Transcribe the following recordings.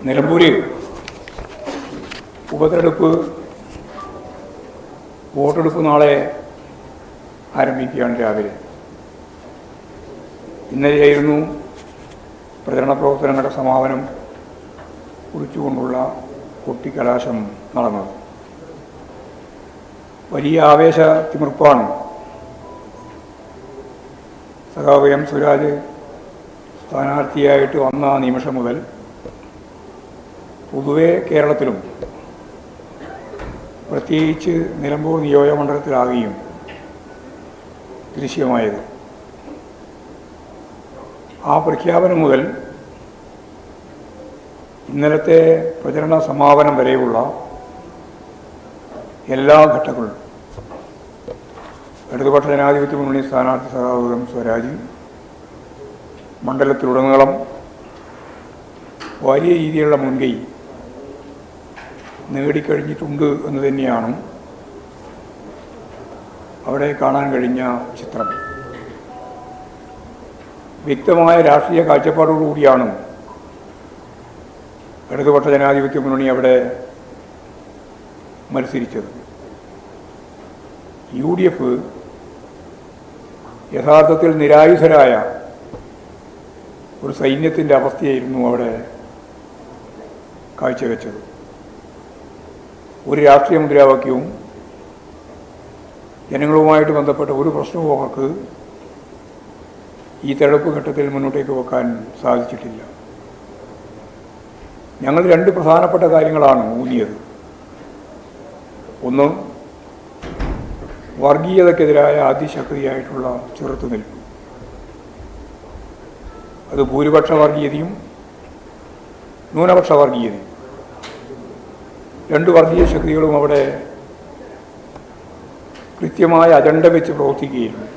നിലമ്പൂര് ഉപതെരഞ്ഞെടുപ്പ് വോട്ടെടുപ്പ് നാളെ ആരംഭിക്കുകയാണ്. രാവിലെ ഇന്നലെയായിരുന്നു പ്രചരണ പ്രവർത്തനങ്ങളുടെ സമാപനം കുറിച്ചുകൊണ്ടുള്ള കൊട്ടിക്കലാശം നടന്നത്. വലിയ ആവേശ തിമിർപ്പാണ് സഖാവ് എം സ്വരാജ് സ്ഥാനാർത്ഥിയായിട്ട് വന്ന നിമിഷം മുതൽ പൊതുവെ കേരളത്തിലും പ്രത്യേകിച്ച് നിലമ്പൂർ നിയോജകമണ്ഡലത്തിലാകുകയും ദൃശ്യമായത്. ആ പ്രഖ്യാപനം മുതൽ ഇന്നലത്തെ പ്രചരണ സമാപനം വരെയുള്ള എല്ലാ ഘട്ടങ്ങളും ഇടതുപക്ഷ ജനാധിപത്യ മുന്നണി സ്ഥാനാർത്ഥി സഖാവ് എം സ്വരാജ് മണ്ഡലത്തിലുടനീളം വലിയ രീതിയിലുള്ള മുൻകൈ നേടിക്കഴിഞ്ഞിട്ടുണ്ട് എന്ന് തന്നെയാണ് അവിടെ കാണാൻ കഴിഞ്ഞ ചിത്രം. വ്യക്തമായ രാഷ്ട്രീയ കാഴ്ചപ്പാടോടുകൂടിയാണ് ഇടതുപക്ഷ ജനാധിപത്യ മുന്നണി അവിടെ മത്സരിച്ചത്. UDF യഥാർത്ഥത്തിൽ നിരായുധരായ ഒരു സൈന്യത്തിൻ്റെ അവസ്ഥയായിരുന്നു അവിടെ കാഴ്ചവെച്ചത്. ഒരു രാഷ്ട്രീയ മുദ്രാവാക്യവും ജനങ്ങളുമായിട്ട് ബന്ധപ്പെട്ട ഒരു പ്രശ്നവും അവർക്ക് ഈ തെരഞ്ഞെടുപ്പ് ഘട്ടത്തിൽ മുന്നോട്ടേക്ക് വെക്കാൻ സാധിച്ചിട്ടില്ല. ഞങ്ങൾ രണ്ട് പ്രധാനപ്പെട്ട കാര്യങ്ങളാണ് ഊന്നിയത്. ഒന്ന്, വർഗീയതയ്ക്കെതിരായ അതിശക്തിയായിട്ടുള്ള ചെറുത്തുനിൽപ്പ്. അത് ഭൂരിപക്ഷ വർഗീയതയും ന്യൂനപക്ഷ വർഗീയതയും, രണ്ട് വർഗീയ ശക്തികളും അവിടെ കൃത്യമായ അജണ്ട വെച്ച് പ്രവർത്തിക്കുകയായിരുന്നു.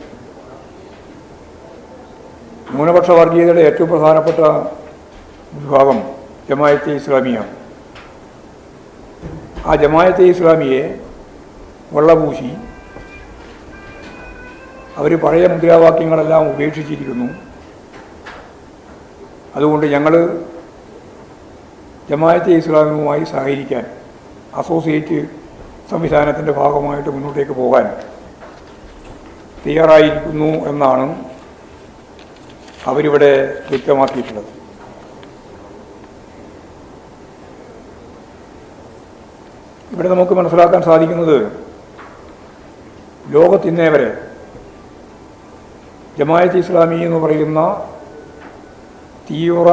ന്യൂനപക്ഷ വർഗീയതയുടെ ഏറ്റവും പ്രധാനപ്പെട്ട വിഭാഗം ജമാഅത്തെ ഇസ്ലാമിയാണ്. ആ ജമാഅത്തെ ഇസ്ലാമിയെ വെള്ളപൂശി അവർ പഴയ മുദ്രാവാക്യങ്ങളെല്ലാം ഉപേക്ഷിച്ചിരിക്കുന്നു. അതുകൊണ്ട് ഞങ്ങൾ ജമാഅത്തെ ഇസ്ലാമിയുമായി സഹകരിക്കാൻ, അസോസിയേറ്റ് സംവിധാനത്തിൻ്റെ ഭാഗമായിട്ട് മുന്നോട്ടേക്ക് പോകാൻ തയ്യാറായിരിക്കുന്നു എന്നാണ് അവരിവിടെ വ്യക്തമാക്കിയിട്ടുള്ളത്. ഇവിടെ നമുക്ക് മനസ്സിലാക്കാൻ സാധിക്കുന്നത്, ലോകത്തിന്നേ വരെ ജമാഅത്തെ ഇസ്ലാമി എന്ന് പറയുന്ന തീവ്ര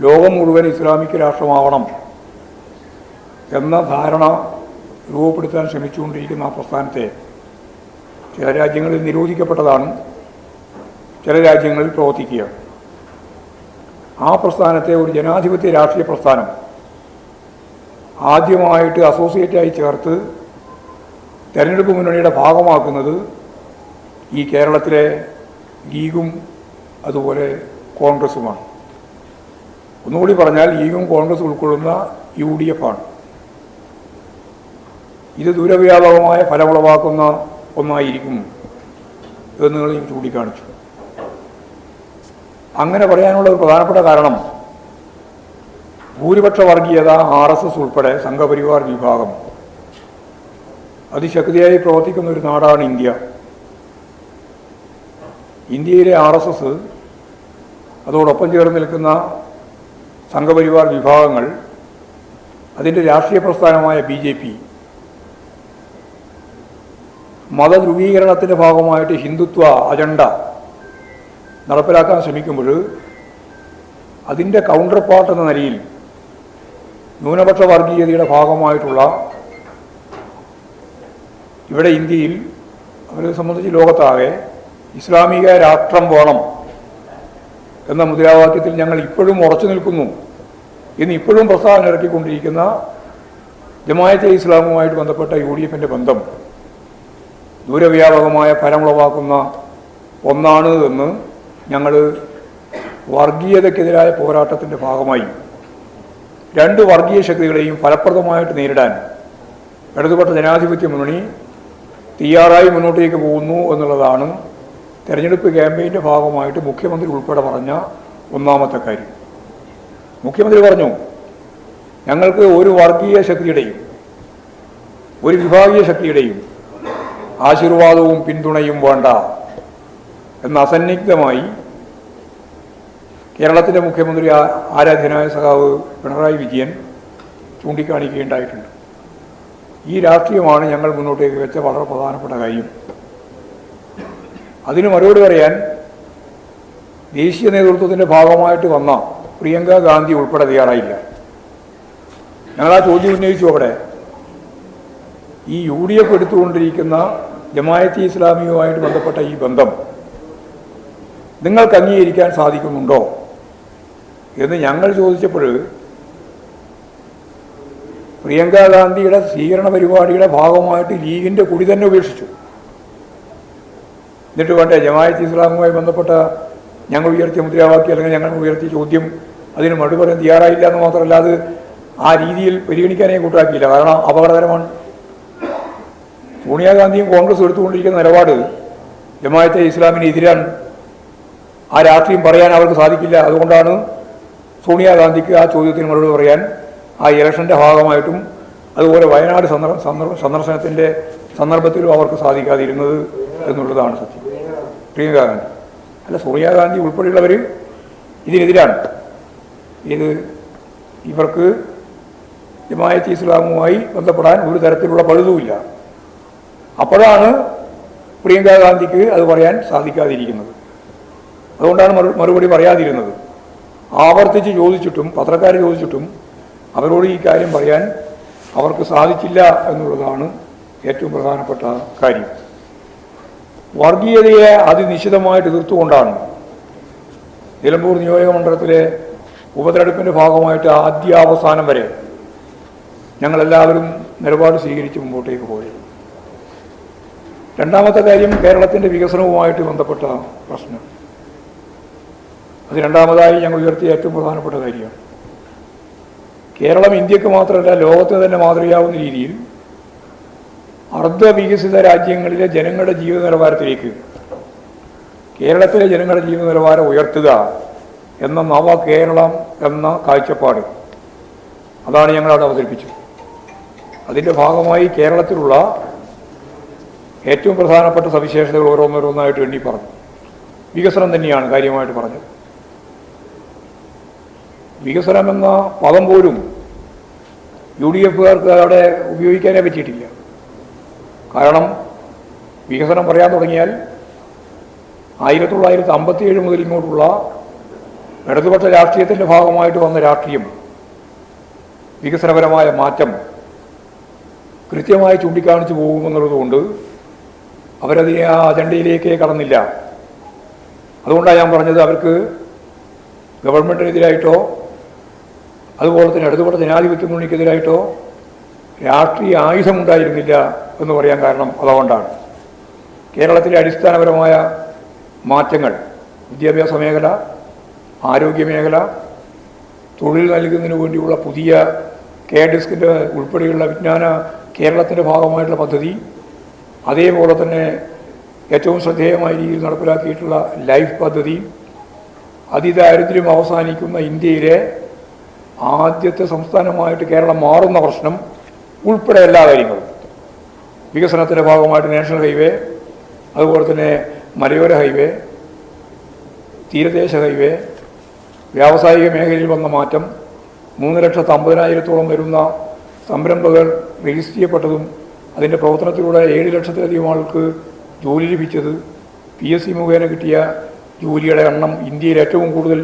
ലോകം മുഴുവൻ ഇസ്ലാമിക് രാഷ്ട്രമാവണം എന്ന ധാരണ രൂപപ്പെടുത്താൻ ശ്രമിച്ചുകൊണ്ടിരിക്കുന്ന ആ പ്രസ്ഥാനത്തെ ചില രാജ്യങ്ങളിൽ നിരോധിക്കപ്പെട്ടതാണ്, ചില രാജ്യങ്ങളിൽ പ്രവർത്തിക്കുക. ആ പ്രസ്ഥാനത്തെ ഒരു ജനാധിപത്യ രാഷ്ട്രീയ പ്രസ്ഥാനം ആദ്യമായിട്ട് അസോസിയേറ്റായി ചേർത്ത് തെരഞ്ഞെടുപ്പ് മുന്നണിയുടെ ഭാഗമാക്കുന്നത് ഈ കേരളത്തിലെ ലീഗും അതുപോലെ കോൺഗ്രസുമാണ്. ഒന്നുകൂടി പറഞ്ഞാൽ ലീഗും കോൺഗ്രസും ഉൾക്കൊള്ളുന്ന UDF ആണ്. ഇത് ദൂരവ്യാപകമായ ഫലമുളവാക്കുന്ന ഒന്നായിരിക്കും എന്ന് നിങ്ങൾ ചൂണ്ടിക്കാണിച്ചു. അങ്ങനെ പറയാനുള്ള ഒരു പ്രധാനപ്പെട്ട കാരണം, ഭൂരിപക്ഷ വർഗീയത RSS ഉൾപ്പെടെ സംഘപരിവാർ വിഭാഗം അതിശക്തിയായി പ്രവർത്തിക്കുന്ന ഒരു നാടാണ് ഇന്ത്യ. ഇന്ത്യയിലെ RSS, അതോടൊപ്പം ചേർന്ന് നിൽക്കുന്ന സംഘപരിവാർ വിഭാഗങ്ങൾ, അതിൻ്റെ രാഷ്ട്രീയ പ്രസ്ഥാനമായ BJP മതധ്രുവീകരണത്തിൻ്റെ ഭാഗമായിട്ട് ഹിന്ദുത്വ അജണ്ട നടപ്പിലാക്കാൻ ശ്രമിക്കുമ്പോൾ അതിൻ്റെ കൗണ്ടർ പാർട്ട് എന്ന നിലയിൽ ന്യൂനപക്ഷ വർഗീയതയുടെ ഭാഗമായിട്ടുള്ള ഇവിടെ ഇന്ത്യയിൽ അവരെ സംബന്ധിച്ച് ലോകത്താകെ ഇസ്ലാമിക രാഷ്ട്രം വേണം എന്ന മുദ്രാവാക്യത്തിൽ ഞങ്ങൾ ഇപ്പോഴും ഉറച്ചു നിൽക്കുന്നു എന്ന് ഇപ്പോഴും പ്രസ്താവന ഇറക്കിക്കൊണ്ടിരിക്കുന്ന ജമാഅത്തെ ഇസ്ലാമുമായിട്ട് ബന്ധപ്പെട്ട UDFൻ്റെ ബന്ധം ദൂരവ്യാപകമായ ഫലമുളവാക്കുന്ന ഒന്നാണ് എന്ന് ഞങ്ങൾ വർഗീയതയ്ക്കെതിരായ പോരാട്ടത്തിൻ്റെ ഭാഗമായി രണ്ട് വർഗീയ ശക്തികളെയും ഫലപ്രദമായിട്ട് നേരിടാൻ ഇടതുപക്ഷ ജനാധിപത്യ മുന്നണി തയ്യാറായി മുന്നോട്ടേക്ക് പോകുന്നു എന്നുള്ളതാണ് തെരഞ്ഞെടുപ്പ് ക്യാമ്പയിൻ്റെ ഭാഗമായിട്ട് മുഖ്യമന്ത്രി ഉൾപ്പെടെ പറഞ്ഞ ഒന്നാമത്തെ കാര്യം. മുഖ്യമന്ത്രി പറഞ്ഞു, ഞങ്ങൾക്ക് ഒരു വർഗീയ ശക്തിയുടെയും ഒരു വിഭാഗീയ ശക്തിയുടെയും ആശീർവാദവും പിന്തുണയും വേണ്ട എന്ന് അസന്നിഗ്ധമായി കേരളത്തിൻ്റെ മുഖ്യമന്ത്രി ആരാധ്യനായ സഖാവ് പിണറായി വിജയൻ ചൂണ്ടിക്കാണിക്കുകയുണ്ടായിട്ടുണ്ട്. ഈ രാഷ്ട്രീയമാണ് ഞങ്ങൾ മുന്നോട്ടേക്ക് വെച്ച വളരെ പ്രധാനപ്പെട്ട കാര്യം. അതിന് മറുപടി പറയാൻ ദേശീയ നേതൃത്വത്തിൻ്റെ ഭാഗമായിട്ട് വന്ന പ്രിയങ്ക ഗാന്ധി ഉൾപ്പെടെ തയ്യാറായില്ല. ഞങ്ങൾ ആ ചോദ്യം ഉന്നയിച്ചു. അവിടെ ഈ UDF എടുത്തുകൊണ്ടിരിക്കുന്ന ജമാഅത്തെ ഇസ്ലാമിയുമായിട്ട് ബന്ധപ്പെട്ട ഈ ബന്ധം നിങ്ങൾക്ക് അംഗീകരിക്കാൻ സാധിക്കുന്നുണ്ടോ എന്ന് ഞങ്ങൾ ചോദിച്ചപ്പോൾ പ്രിയങ്ക ഗാന്ധിയുടെ സ്വീകരണ പരിപാടിയുടെ ഭാഗമായിട്ട് ലീഗിൻ്റെ കുടി തന്നെ ഉപേക്ഷിച്ചു. എന്നിട്ട് വേണ്ടേ ജമാഅത്തെ ഇസ്ലാമുമായി ബന്ധപ്പെട്ട ഞങ്ങൾ ഉയർത്തിയ മുദ്രാവാക്യം അല്ലെങ്കിൽ ഞങ്ങൾ ഉയർത്തിയ ചോദ്യം അതിന് മറുപടി പറയാൻ തയ്യാറായില്ല എന്ന് മാത്രമല്ല, അത് ആ രീതിയിൽ പരിഗണിക്കാനേ കൂട്ടാക്കിയില്ല. കാരണം അപകടകരമാണ്. സോണിയാഗാന്ധിയും കോൺഗ്രസ് എടുത്തുകൊണ്ടിരിക്കുന്ന നിലപാട് ജമാഅത്തെ ഇസ്ലാമിനെതിരാണ്. ആ രാഷ്ട്രീയം പറയാൻ അവർക്ക് സാധിക്കില്ല. അതുകൊണ്ടാണ് സോണിയാഗാന്ധിക്ക് ആ ചോദ്യത്തിന് മറുപടി പറയാൻ ആ ഇലക്ഷൻ്റെ ഭാഗമായിട്ടും അതുപോലെ വയനാട് സന്ദർശനത്തിൻ്റെ സന്ദർഭത്തിലും അവർക്ക് സാധിക്കാതിരുന്നത് എന്നുള്ളതാണ് സത്യം. പ്രിയങ്ക ഗാന്ധി അല്ല, സോണിയാഗാന്ധി ഉൾപ്പെടെയുള്ളവർ ഇതിനെതിരാണ്. ഇവർക്ക് ജമാഅത്തെ ഇസ്ലാമുമായി ബന്ധപ്പെടാൻ ഒരു തരത്തിലുള്ള പഴുതുമില്ല. അപ്പോഴാണ് പ്രിയങ്ക ഗാന്ധിക്ക് അത് പറയാൻ സാധിക്കാതിരിക്കുന്നത്. അതുകൊണ്ടാണ് മറുപടി പറയാതിരുന്നത്. ആവർത്തിച്ച് ചോദിച്ചിട്ടും പത്രക്കാർ ചോദിച്ചിട്ടും അവരോട് ഈ കാര്യം പറയാൻ അവർക്ക് സാധിച്ചില്ല എന്നുള്ളതാണ് ഏറ്റവും പ്രധാനപ്പെട്ട കാര്യം. വർഗീയതയെ അതിനിശ്ചിതമായിട്ട് എതിർത്തുകൊണ്ടാണ് നിലമ്പൂർ നിയോജകമണ്ഡലത്തിലെ ഉപതെരഞ്ഞെടുപ്പിൻ്റെ ഭാഗമായിട്ട് ആദ്യാവസാനം വരെ ഞങ്ങളെല്ലാവരും നിലപാട് സ്വീകരിച്ച് മുമ്പോട്ടേക്ക് പോയത്. രണ്ടാമത്തെ കാര്യം കേരളത്തിൻ്റെ വികസനവുമായിട്ട് ബന്ധപ്പെട്ട പ്രശ്നം. അത് രണ്ടാമതായി ഞങ്ങൾ ഉയർത്തിയ ഏറ്റവും പ്രധാനപ്പെട്ട കാര്യമാണ്. കേരളം ഇന്ത്യക്ക് മാത്രമല്ല ലോകത്തിന് തന്നെ മാതൃകയാവുന്ന രീതിയിൽ അർദ്ധവികസിത രാജ്യങ്ങളിലെ ജനങ്ങളുടെ ജീവിത നിലവാരത്തിലേക്ക് കേരളത്തിലെ ജനങ്ങളുടെ ജീവിത നിലവാരം ഉയർത്തുക എന്ന നവ കേരളം എന്ന കാഴ്ചപ്പാട് അതാണ് ഞങ്ങളവിടെ അവതരിപ്പിച്ചത്. അതിൻ്റെ ഭാഗമായി കേരളത്തിലുള്ള ഏറ്റവും പ്രധാനപ്പെട്ട സവിശേഷതകൾ ഓരോന്നോരോന്നായിട്ട് എണ്ണി പറഞ്ഞു. വികസനം തന്നെയാണ് കാര്യമായിട്ട് പറഞ്ഞത്. വികസനം എന്ന പദം പോലും UDFകാർക്ക് അവിടെ ഉപയോഗിക്കാനേ പറ്റിയിട്ടില്ല. കാരണം വികസനം പറയാൻ തുടങ്ങിയാൽ 1957 മുതൽ ഇങ്ങോട്ടുള്ള ഇടതുപക്ഷ രാഷ്ട്രീയത്തിൻ്റെ ഭാഗമായിട്ട് വന്ന രാഷ്ട്രീയം വികസനപരമായ മാറ്റം കൃത്യമായി ചൂണ്ടിക്കാണിച്ചു പോകുമെന്നുള്ളതുകൊണ്ട് അവരതിനെ ആ അജണ്ടയിലേക്ക് കടന്നില്ല. അതുകൊണ്ടാണ് ഞാൻ പറഞ്ഞത്, അവർക്ക് ഗവൺമെൻറ്റിനെതിരായിട്ടോ അതുപോലെ തന്നെ ഇടതുപക്ഷ ജനാധിപത്യ മുന്നണിക്കെതിരായിട്ടോ രാഷ്ട്രീയ ആയുധമുണ്ടായിരുന്നില്ല എന്ന് പറയാൻ കാരണം അതുകൊണ്ടാണ്. കേരളത്തിലെ അടിസ്ഥാനപരമായ മാറ്റങ്ങൾ വിദ്യാഭ്യാസ മേഖല, ആരോഗ്യ മേഖല, തൊഴിൽ നൽകുന്നതിന് വേണ്ടിയുള്ള പുതിയ KDISCിൻ്റെ ഉൾപ്പെടെയുള്ള വിജ്ഞാന കേരളത്തിൻ്റെ ഭാഗമായിട്ടുള്ള പദ്ധതി, അതേപോലെ തന്നെ ഏറ്റവും ശ്രദ്ധേയമായ രീതിയിൽ നടപ്പിലാക്കിയിട്ടുള്ള ലൈഫ് പദ്ധതി, അതിദാരിദ്ര്യം അവസാനിക്കുന്ന ഇന്ത്യയിലെ ആദ്യത്തെ സംസ്ഥാനമായിട്ട് കേരളം മാറുന്ന പ്രശ്നം ഉൾപ്പെടെ എല്ലാ കാര്യങ്ങളും, വികസനത്തിൻ്റെ ഭാഗമായിട്ട് നാഷണൽ ഹൈവേ, അതുപോലെ തന്നെ മലയോര ഹൈവേ, തീരദേശ ഹൈവേ, വ്യാവസായിക മേഖലയിൽ വന്ന മാറ്റം, 3,50,000-ഓളം വരുന്ന സംരംഭകർ രജിസ്റ്റർ ചെയ്യപ്പെട്ടതും അതിൻ്റെ പ്രവർത്തനത്തിലൂടെ 7 ലക്ഷത്തിലധികം ആൾക്ക് ജോലി ലഭിച്ചത്, PSC മുഖേന കിട്ടിയ ജോലിയുടെ എണ്ണം ഇന്ത്യയിൽ ഏറ്റവും കൂടുതൽ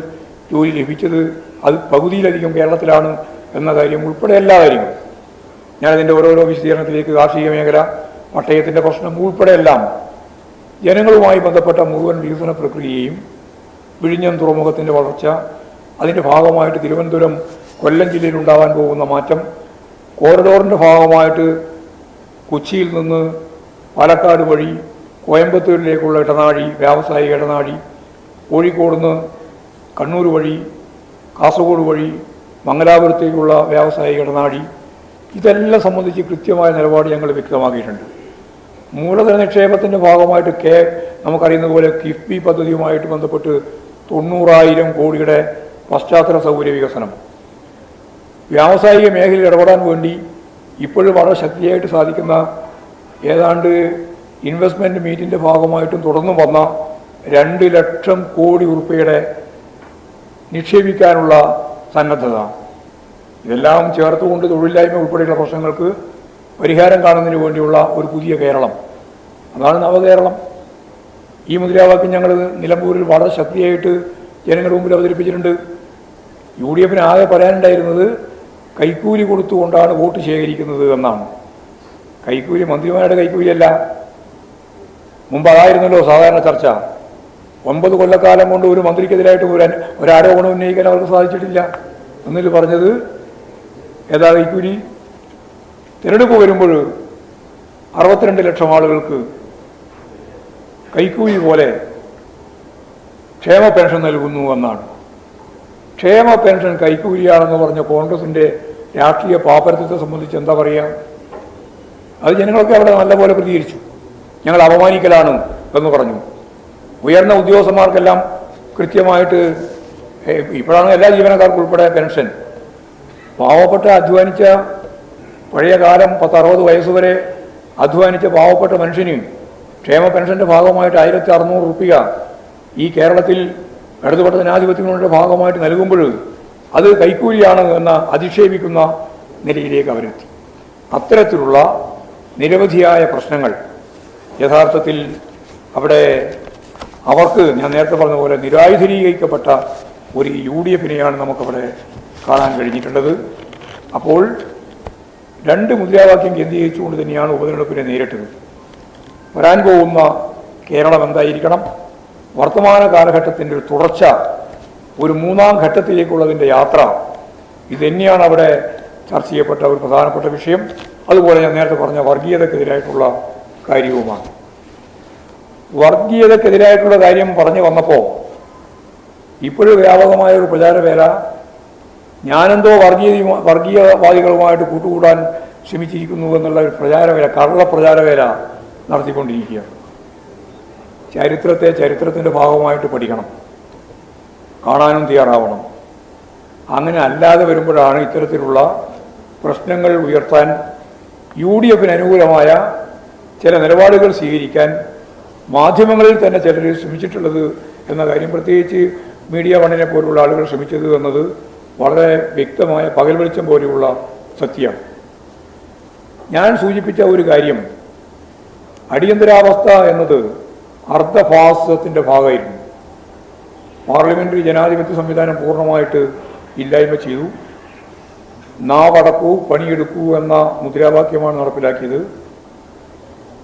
ജോലി ലഭിച്ചത് അത് പകുതിയിലധികം കേരളത്തിലാണ് എന്ന കാര്യം ഉൾപ്പെടെ എല്ലാ കാര്യങ്ങളും ഞാനതിൻ്റെ ഓരോരോ വിശദീകരണത്തിലേക്ക് കാർഷിക മേഖല, പട്ടയത്തിൻ്റെ പ്രശ്നം ഉൾപ്പെടെ എല്ലാം ജനങ്ങളുമായി ബന്ധപ്പെട്ട മുഴുവൻ വികസന പ്രക്രിയയും, വിഴിഞ്ഞം തുറമുഖത്തിൻ്റെ വളർച്ച, അതിൻ്റെ ഭാഗമായിട്ട് തിരുവനന്തപുരം കൊല്ലം ജില്ലയിലുണ്ടാകാൻ പോകുന്ന മാറ്റം, കോറിഡോറിൻ്റെ ഭാഗമായിട്ട് കൊച്ചിയിൽ നിന്ന് പാലക്കാട് വഴി കോയമ്പത്തൂരിലേക്കുള്ള ഇടനാഴി, വ്യാവസായിക ഇടനാഴി, കോഴിക്കോട് നിന്ന് കണ്ണൂർ വഴി കാസർഗോഡ് വഴി മംഗലാപുരത്തേക്കുള്ള വ്യാവസായിക ഇടനാഴി, ഇതെല്ലാം സംബന്ധിച്ച് കൃത്യമായ നിലപാട് ഞങ്ങൾ വ്യക്തമാക്കിയിട്ടുണ്ട്. മൂലധന നിക്ഷേപത്തിൻ്റെ ഭാഗമായിട്ട് നമുക്കറിയുന്ന പോലെ കിഫ്ബി പദ്ധതിയുമായിട്ട് ബന്ധപ്പെട്ട് 90,000 കോടിയുടെ പശ്ചാത്തല സൗകര്യ വികസനം. വ്യാവസായിക മേഖലയിൽ ഇടപെടാൻ വേണ്ടി ഇപ്പോഴും വളരെ ശക്തിയായിട്ട് സാധിക്കുന്ന ഏതാണ്ട് ഇൻവെസ്റ്റ്മെൻറ്റ് മീറ്റിൻ്റെ ഭാഗമായിട്ടും തുടർന്നും വന്ന 2 ലക്ഷം കോടി ഉറുപ്പികയുടെ നിക്ഷേപിക്കാനുള്ള സന്നദ്ധത. ഇതെല്ലാം ചേർത്തുകൊണ്ട് തൊഴിലില്ലായ്മ ഉൾപ്പെടെയുള്ള പ്രശ്നങ്ങൾക്ക് പരിഹാരം കാണുന്നതിന് വേണ്ടിയുള്ള ഒരു പുതിയ കേരളം, അതാണ് നവകേരളം. ഈ മുദ്രാവാക്യം ഞങ്ങൾ നിലമ്പൂരിൽ വളരെ ശക്തിയായിട്ട് ജനങ്ങളുടെ മുമ്പിൽ അവതരിപ്പിച്ചിട്ടുണ്ട്. UDF ആകെ പറയാനുണ്ടായിരുന്നത് കൈക്കൂലി കൊടുത്തുകൊണ്ടാണ് വോട്ട് ശേഖരിക്കുന്നത് എന്നാണ്. കൈക്കൂലി മന്ത്രിമാരുടെ കൈക്കൂലിയല്ല. മുമ്പ് അതായിരുന്നല്ലോ സാധാരണ ചർച്ച. 9 കൊല്ലക്കാലം കൊണ്ട് ഒരു മന്ത്രിക്കെതിരായിട്ട് ഒരു ആരോപണം ഉന്നയിക്കാൻ അവർക്ക് സാധിച്ചിട്ടില്ല. എന്നിട്ട് പറഞ്ഞത് ഏതാ കൈക്കൂലി? തിരഞ്ഞെടുപ്പ് വരുമ്പോൾ 62 ലക്ഷം ആളുകൾക്ക് കൈക്കൂലി പോലെ ക്ഷേമ പെൻഷൻ നൽകുന്നു എന്നാണ്. ക്ഷേമ പെൻഷൻ കൈക്കൂലിയാണെന്ന് പറഞ്ഞ കോൺഗ്രസിൻ്റെ രാഷ്ട്രീയ പാപ്പരത്വത്തെ സംബന്ധിച്ച് എന്താ പറയുക? അത് ജനങ്ങളൊക്കെ അവിടെ നല്ലപോലെ പ്രതികരിച്ചു. ഞങ്ങൾ അപമാനിക്കലാണ് എന്ന് പറഞ്ഞു. ഉയർന്ന ഉദ്യോഗസ്ഥന്മാർക്കെല്ലാം കൃത്യമായിട്ട് ഇപ്പോഴാണ് എല്ലാ ജീവനക്കാർക്കും ഉൾപ്പെടെ പെൻഷൻ. പാവപ്പെട്ട അധ്വാനിച്ച പഴയ കാലം 10-60 വയസ്സുവരെ അധ്വാനിച്ച പാവപ്പെട്ട മനുഷ്യന് ക്ഷേമ പെൻഷൻ്റെ ഭാഗമായിട്ട് 1600 രൂപ ഈ കേരളത്തിൽ ഇടതുപക്ഷ ജനാധിപത്യങ്ങളുടെ ഭാഗമായിട്ട് നൽകുമ്പോൾ അത് കൈക്കൂലിയാണ് എന്ന അധിക്ഷേപിക്കുന്ന നിലയിലേക്ക് അവരെത്തി. അത്തരത്തിലുള്ള നിരവധിയായ പ്രശ്നങ്ങൾ യഥാർത്ഥത്തിൽ അവിടെ അവർക്ക് ഞാൻ നേരത്തെ പറഞ്ഞ പോലെ നിരായുധീകരിക്കപ്പെട്ട ഒരു UDF-നെയാണ് നമുക്കവിടെ കാണാൻ കഴിഞ്ഞിട്ടുള്ളത്. അപ്പോൾ 2 മുദ്രാവാക്യം കേന്ദ്രീകരിച്ചുകൊണ്ട് തന്നെയാണ് ഉപതെരഞ്ഞെടുപ്പിനെ നേരിട്ടത്. വരാൻ പോകുന്ന കേരളം എന്തായിരിക്കണം, വർത്തമാന കാലഘട്ടത്തിൻ്റെ ഒരു തുടർച്ച, ഒരു 3ാം ഘട്ടത്തിലേക്കുള്ളതിൻ്റെ യാത്ര, ഇതുതന്നെയാണ് അവിടെ ചർച്ച ചെയ്യപ്പെട്ട ഒരു പ്രധാനപ്പെട്ട വിഷയം. അതുപോലെ ഞാൻ നേരത്തെ പറഞ്ഞ വർഗീയതക്കെതിരായിട്ടുള്ള കാര്യവുമാണ്. വർഗീയതക്കെതിരായിട്ടുള്ള കാര്യം പറഞ്ഞു വന്നപ്പോൾ ഇപ്പോഴും വ്യാപകമായ ഒരു പ്രചാരവേല, ഞാനെന്തോ വർഗീയവാദികളുമായിട്ട് കൂട്ടുകൂടാൻ ശ്രമിച്ചിരിക്കുന്നു എന്നുള്ള ഒരു പ്രചാരവേല, കള്ള പ്രചാരവേല നടത്തിക്കൊണ്ടിരിക്കുകയാണ്. ചരിത്രത്തിൻ്റെ ഭാഗമായിട്ട് പഠിക്കണം, കാണാനും തയ്യാറാവണം. അങ്ങനെ അല്ലാതെ വരുമ്പോഴാണ് ഇത്തരത്തിലുള്ള പ്രശ്നങ്ങൾ ഉയർത്താൻ UDF-ന് അനുകൂലമായ ചില നിലപാടുകൾ സ്വീകരിക്കാൻ മാധ്യമങ്ങളിൽ തന്നെ ചിലർ ശ്രമിച്ചിട്ടുള്ളത് എന്ന കാര്യം, പ്രത്യേകിച്ച് മീഡിയ വണ്ണിനെ പോലുള്ള ആളുകൾ ശ്രമിച്ചത് എന്നത് വളരെ വ്യക്തമായ പകൽ വെളിച്ചം പോലെയുള്ള സത്യമാണ്. ഞാൻ സൂചിപ്പിച്ച ഒരു കാര്യം, അടിയന്തരാവസ്ഥ എന്നത് അർദ്ധഫാസിസത്തിൻ്റെ ഭാഗമായിരുന്നു. പാർലമെൻ്ററി ജനാധിപത്യ സംവിധാനം പൂർണ്ണമായിട്ട് ഇല്ലായ്മ ചെയ്തു. നാവടക്കൂ പണിയെടുക്കൂ എന്ന മുദ്രാവാക്യമാണ് നടപ്പിലാക്കിയത്.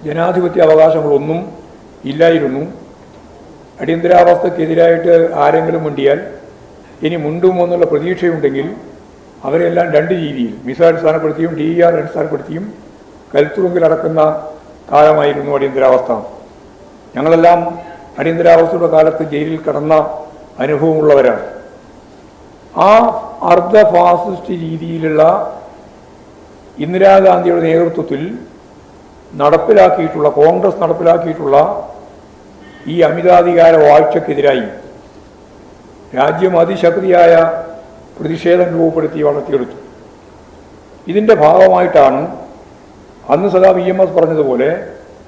ജനാധിപത്യ അവകാശങ്ങളൊന്നും ഇല്ലായിരുന്നു. അടിയന്തരാവസ്ഥക്കെതിരായിട്ട് ആരെങ്കിലും മിണ്ടിയാൽ ഇനി മുണ്ടുമോ എന്നുള്ള പ്രതീക്ഷയുണ്ടെങ്കിൽ അവരെല്ലാം 2 രീതിയിൽ വിസ അടിസ്ഥാനപ്പെടുത്തിയും DER അടിസ്ഥാനപ്പെടുത്തിയും കൽത്തുറുങ്കിലടക്കുന്ന കാലമായിരുന്നു അടിയന്തരാവസ്ഥ. ഞങ്ങളെല്ലാം അടിയന്തരാവസ്ഥയുടെ കാലത്ത് ജയിലിൽ കടന്ന അനുഭവമുള്ളവരാണ്. ആ അർദ്ധ ഫാസിസ്റ്റ് രീതിയിലുള്ള ഇന്ദിരാഗാന്ധിയുടെ നേതൃത്വത്തിൽ നടപ്പിലാക്കിയിട്ടുള്ള, കോൺഗ്രസ് നടപ്പിലാക്കിയിട്ടുള്ള ഈ അമിതാധികാര വാഴ്ചക്കെതിരായി രാജ്യം അതിശക്തിയായ പ്രതിഷേധം രൂപപ്പെടുത്തി വളർത്തിയെടുത്തു. ഇതിൻ്റെ ഭാഗമായിട്ടാണ് അന്ന് സദാ VMS പറഞ്ഞതുപോലെ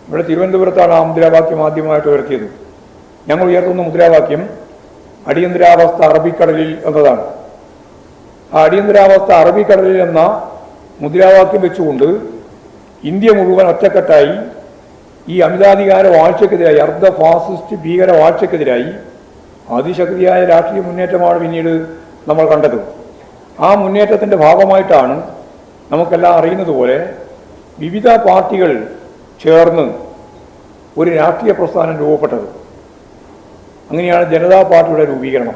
ഇവിടെ തിരുവനന്തപുരത്താണ് ആ മുദ്രാവാക്യം ആദ്യമായിട്ട് ഉയർത്തിയത്. ഞങ്ങൾ ഉയർത്തുന്ന മുദ്രാവാക്യം അടിയന്തരാവസ്ഥ അറബിക്കടലിൽ എന്നതാണ്. ആ അടിയന്തരാവസ്ഥ അറബിക്കടലിൽ എന്ന മുദ്രാവാക്യം വെച്ചുകൊണ്ട് ഇന്ത്യ മുഴുവൻ ഒറ്റക്കെട്ടായി ഈ അമിതാധികാര വാഴ്ചക്കെതിരായി, അർദ്ധ ഫാസിസ്റ്റ് ഭീകര വാഴ്ചക്കെതിരായി അതിശക്തിയായ രാഷ്ട്രീയ മുന്നേറ്റമാണ് പിന്നീട് നമ്മൾ കണ്ടത്. ആ മുന്നേറ്റത്തിൻ്റെ ഭാഗമായിട്ടാണ് നമുക്കെല്ലാം അറിയുന്നത് പോലെ വിവിധ പാർട്ടികൾ ചേർന്ന് ഒരു രാഷ്ട്രീയ പ്രസ്ഥാനം രൂപപ്പെട്ടത്. അങ്ങനെയാണ് ജനതാ പാർട്ടിയുടെ രൂപീകരണം.